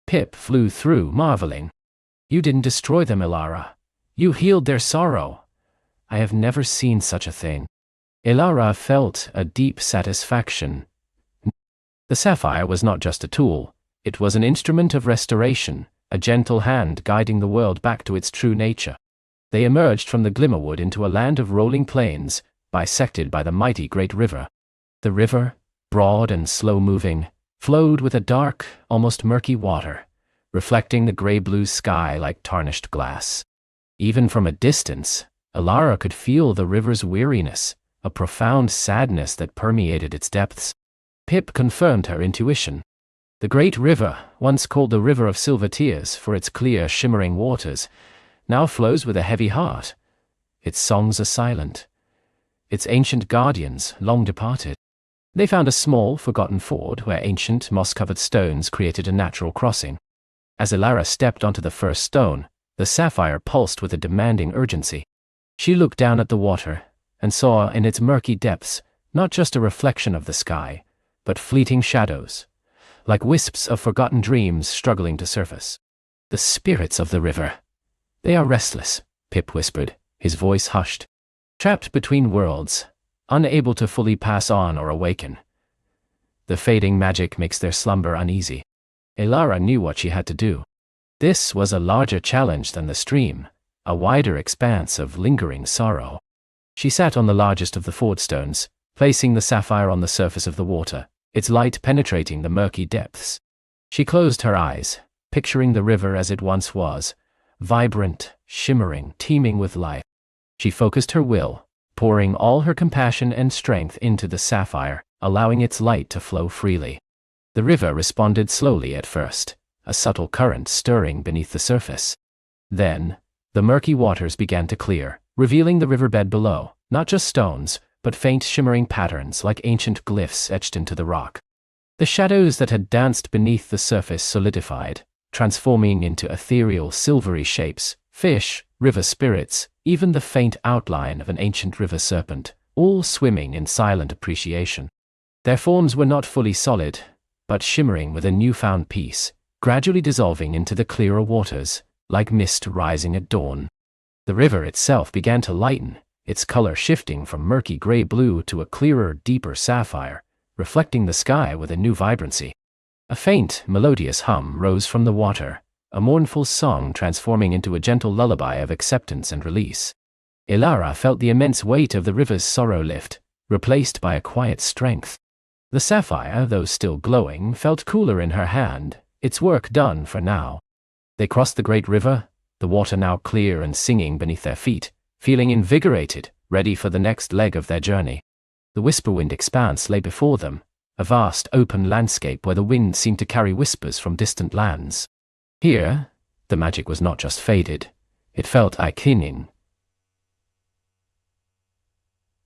Pip flew through, marveling. "You didn't destroy them, Elara. You healed their sorrow. I have never seen such a thing." Elara felt a deep satisfaction. The sapphire was not just a tool, it was an instrument of restoration, a gentle hand guiding the world back to its true nature. They emerged from the Glimmerwood into a land of rolling plains, bisected by the mighty great river. The river, broad and slow-moving, flowed with a dark, almost murky water, reflecting the gray-blue sky like tarnished glass. Even from a distance, Elara could feel the river's weariness, a profound sadness that permeated its depths. Pip confirmed her intuition. The great river, once called the River of Silver Tears for its clear, shimmering waters, now flows with a heavy heart. Its songs are silent. Its ancient guardians, long departed. They found a small, forgotten ford where ancient, moss-covered stones created a natural crossing. As Elara stepped onto the first stone, the sapphire pulsed with a demanding urgency. She looked down at the water, and saw in its murky depths not just a reflection of the sky, but fleeting shadows, like wisps of forgotten dreams struggling to surface. "The spirits of the river. They are restless," Pip whispered, his voice hushed. "Trapped between worlds, unable to fully pass on or awaken. The fading magic makes their slumber uneasy." Elara knew what she had to do. This was a larger challenge than the stream, a wider expanse of lingering sorrow. She sat on the largest of the ford stones, placing the sapphire on the surface of the water, its light penetrating the murky depths. She closed her eyes, picturing the river as it once was, vibrant, shimmering, teeming with life. She focused her will, pouring all her compassion and strength into the sapphire, allowing its light to flow freely. The river responded slowly at first, a subtle current stirring beneath the surface. Then, the murky waters began to clear, revealing the riverbed below, not just stones, but faint shimmering patterns like ancient glyphs etched into the rock. The shadows that had danced beneath the surface solidified, transforming into ethereal silvery shapes, fish, river spirits, even the faint outline of an ancient river serpent, all swimming in silent appreciation. Their forms were not fully solid, but shimmering with a newfound peace, gradually dissolving into the clearer waters, like mist rising at dawn. The river itself began to lighten, its color shifting from murky gray-blue to a clearer, deeper sapphire, reflecting the sky with a new vibrancy. A faint, melodious hum rose from the water, a mournful song transforming into a gentle lullaby of acceptance and release. Elara felt the immense weight of the river's sorrow lift, replaced by a quiet strength. The sapphire, though still glowing, felt cooler in her hand, its work done for now. They crossed the great river, the water now clear and singing beneath their feet, feeling invigorated, ready for the next leg of their journey. The Whisperwind expanse lay before them, a vast open landscape where the wind seemed to carry whispers from distant lands. Here, the magic was not just faded, it felt akin,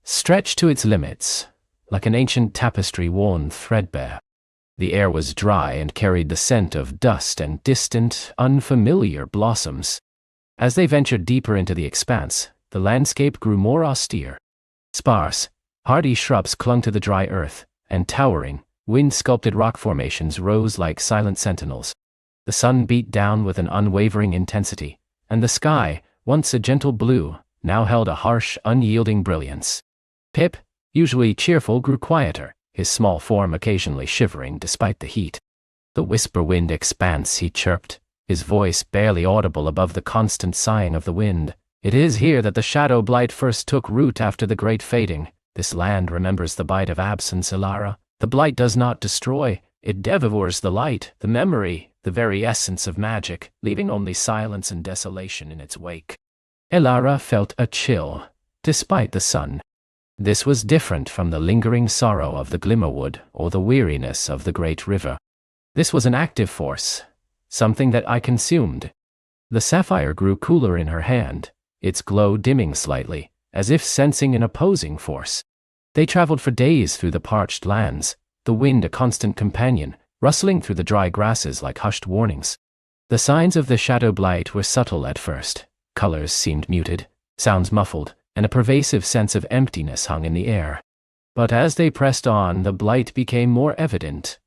stretched to its limits, like an ancient tapestry worn threadbare. The air was dry and carried the scent of dust and distant, unfamiliar blossoms. As they ventured deeper into the expanse, the landscape grew more austere. Sparse, hardy shrubs clung to the dry earth, and towering, wind-sculpted rock formations rose like silent sentinels. The sun beat down with an unwavering intensity, and the sky, once a gentle blue, now held a harsh, unyielding brilliance. Pip, usually cheerful, grew quieter, his small form occasionally shivering despite the heat. "The whisper-wind expanse," he chirped, his voice barely audible above the constant sighing of the wind. "It is here that the shadow blight first took root after the great fading. This land remembers the bite of absence, Elara. The blight does not destroy, it devours the light, the memory, the very essence of magic, leaving only silence and desolation in its wake." Elara felt a chill, despite the sun. This was different from the lingering sorrow of the Glimmerwood or the weariness of the great river. This was an active force, something that I consumed. The sapphire grew cooler in her hand, its glow dimming slightly, as if sensing an opposing force. They traveled for days through the parched lands, the wind a constant companion, rustling through the dry grasses like hushed warnings. The signs of the shadow blight were subtle at first. Colors seemed muted, sounds muffled, and a pervasive sense of emptiness hung in the air. But as they pressed on, the blight became more evident.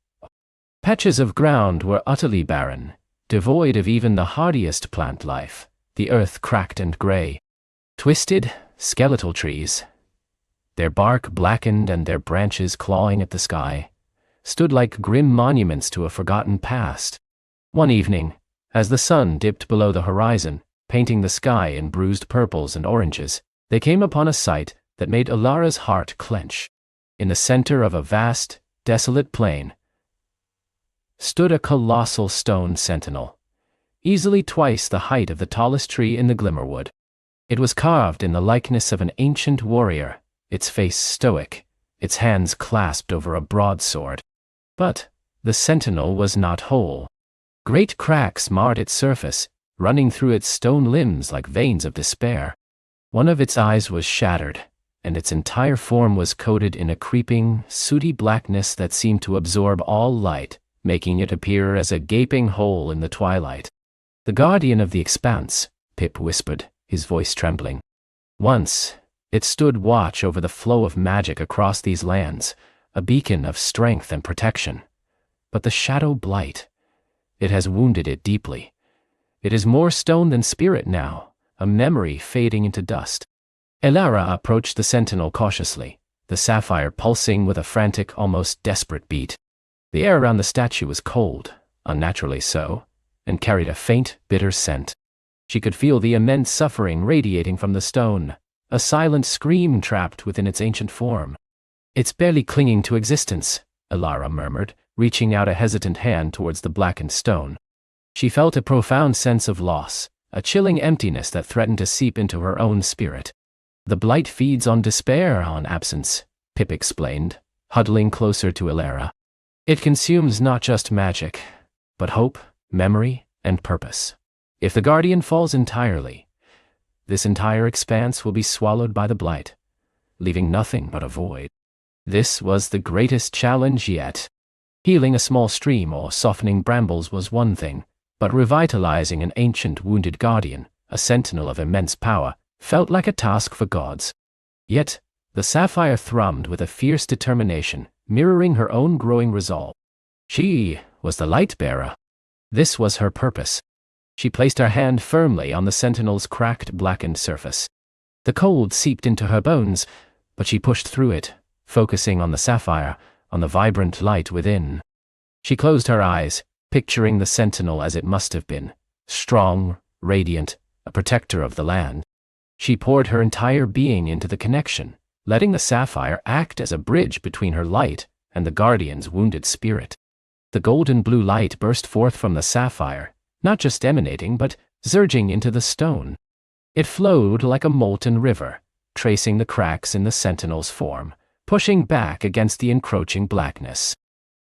Patches of ground were utterly barren, devoid of even the hardiest plant life, the earth cracked and gray. Twisted, skeletal trees, their bark blackened and their branches clawing at the sky, stood like grim monuments to a forgotten past. One evening, as the sun dipped below the horizon, painting the sky in bruised purples and oranges, they came upon a sight that made Elara's heart clench. In the center of a vast, desolate plain stood a colossal stone sentinel, easily twice the height of the tallest tree in the Glimmerwood. It was carved in the likeness of an ancient warrior, its face stoic, its hands clasped over a broadsword. But the sentinel was not whole. Great cracks marred its surface, running through its stone limbs like veins of despair. One of its eyes was shattered, and its entire form was coated in a creeping, sooty blackness that seemed to absorb all light, making it appear as a gaping hole in the twilight. "The guardian of the expanse," Pip whispered, his voice trembling. "Once, it stood watch over the flow of magic across these lands, a beacon of strength and protection. But the shadow blight, it has wounded it deeply. It is more stone than spirit now, a memory fading into dust." Elara approached the sentinel cautiously, the sapphire pulsing with a frantic, almost desperate beat. The air around the statue was cold, unnaturally so, and carried a faint, bitter scent. She could feel the immense suffering radiating from the stone, a silent scream trapped within its ancient form. "It's barely clinging to existence," Elara murmured, reaching out a hesitant hand towards the blackened stone. She felt a profound sense of loss, a chilling emptiness that threatened to seep into her own spirit. "The blight feeds on despair, on absence," Pip explained, huddling closer to Elara. "It consumes not just magic, but hope, memory, and purpose. If the guardian falls entirely, this entire expanse will be swallowed by the blight, leaving nothing but a void." This was the greatest challenge yet. Healing a small stream or softening brambles was one thing, but revitalizing an ancient wounded guardian, a sentinel of immense power, felt like a task for gods. Yet, the sapphire thrummed with a fierce determination, mirroring her own growing resolve. She was the light-bearer. This was her purpose. She placed her hand firmly on the sentinel's cracked, blackened surface. The cold seeped into her bones, but she pushed through it, focusing on the sapphire, on the vibrant light within. She closed her eyes, picturing the sentinel as it must have been, strong, radiant, a protector of the land. She poured her entire being into the connection, letting the sapphire act as a bridge between her light and the guardian's wounded spirit. The golden blue light burst forth from the sapphire, not just emanating but surging into the stone. It flowed like a molten river, tracing the cracks in the sentinel's form, pushing back against the encroaching blackness.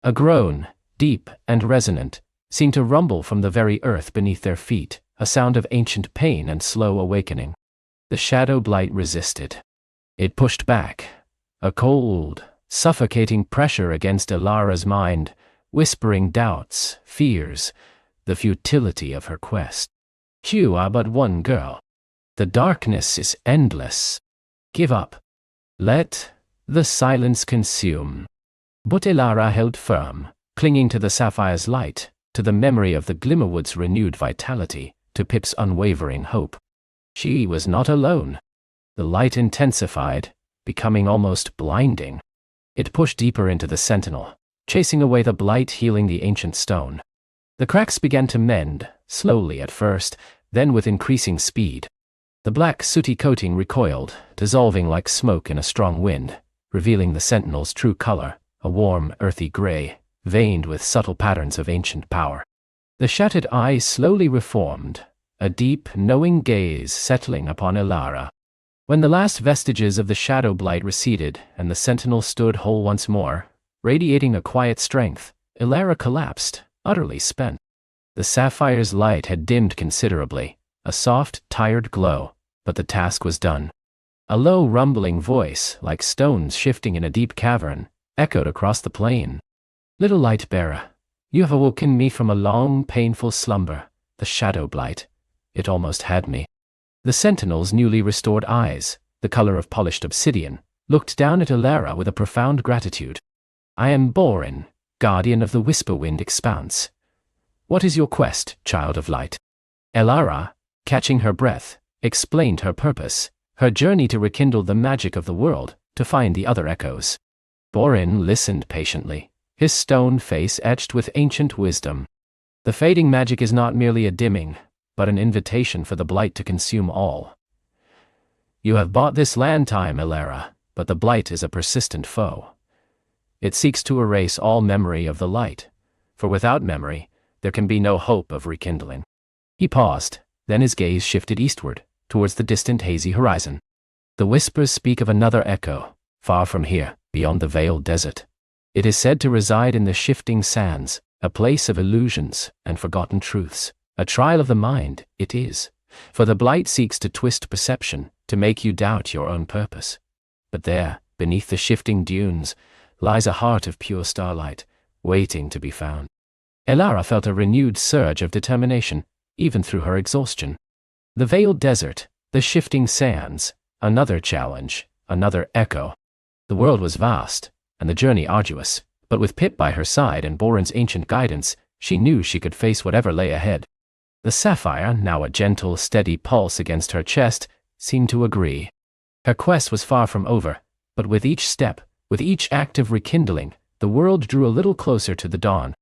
A groan, deep and resonant, seemed to rumble from the very earth beneath their feet, a sound of ancient pain and slow awakening. The shadow blight resisted. It pushed back, a cold, suffocating pressure against Elara's mind, whispering doubts, fears, the futility of her quest. "You are but one girl. The darkness is endless. Give up. Let the silence consume." But Elara held firm, clinging to the sapphire's light, to the memory of the Glimmerwood's renewed vitality, to to Pip's unwavering hope. She was not alone. The light intensified, becoming almost blinding. It pushed deeper into the sentinel, chasing away the blight, healing the ancient stone. The cracks began to mend, slowly at first, then with increasing speed. The black, sooty coating recoiled, dissolving like smoke in a strong wind, revealing the sentinel's true color, a warm, earthy gray, veined with subtle patterns of ancient power. The shattered eye slowly reformed, a deep, knowing gaze settling upon Elara. When the last vestiges of the shadow blight receded and the sentinel stood whole once more, radiating a quiet strength, Elara collapsed, utterly spent. The sapphire's light had dimmed considerably, a soft, tired glow, but the task was done. A low, rumbling voice, like stones shifting in a deep cavern, echoed across the plain. "Little light bearer, you have awoken me from a long, painful slumber, the shadow blight. It almost had me." The sentinel's newly restored eyes, the color of polished obsidian, looked down at Elara with a profound gratitude. "I am Borin, guardian of the Whisperwind expanse. What is your quest, child of light?" Elara, catching her breath, explained her purpose, her journey to rekindle the magic of the world, to find the other echoes. Borin listened patiently, his stone face etched with ancient wisdom. The fading magic is not merely a dimming, but an invitation for the blight to consume all. You have bought this land time, Elara, but the blight is a persistent foe. It seeks to erase all memory of the light, for without memory, there can be no hope of rekindling. He paused, then his gaze shifted eastward, towards the distant hazy horizon. The whispers speak of another echo, far from here, beyond the veiled desert. It is said to reside in the shifting sands, a place of illusions and forgotten truths. A trial of the mind, it is, for the blight seeks to twist perception, to make you doubt your own purpose. But there, beneath the shifting dunes, lies a heart of pure starlight, waiting to be found. Elara felt a renewed surge of determination, even through her exhaustion. The veiled desert, the shifting sands, another challenge, another echo. The world was vast, and the journey arduous, but with Pip by her side and Borin's ancient guidance, she knew she could face whatever lay ahead. The sapphire, now a gentle, steady pulse against her chest, seemed to agree. Her quest was far from over, but with each step, with each act of rekindling, the world drew a little closer to the dawn.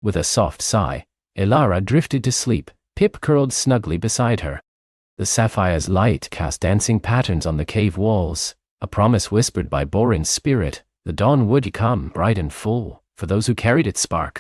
With a soft sigh, Elara drifted to sleep, Pip curled snugly beside her. The sapphire's light cast dancing patterns on the cave walls, a promise whispered by Borin's spirit. The dawn would come bright and full, for those who carried its spark.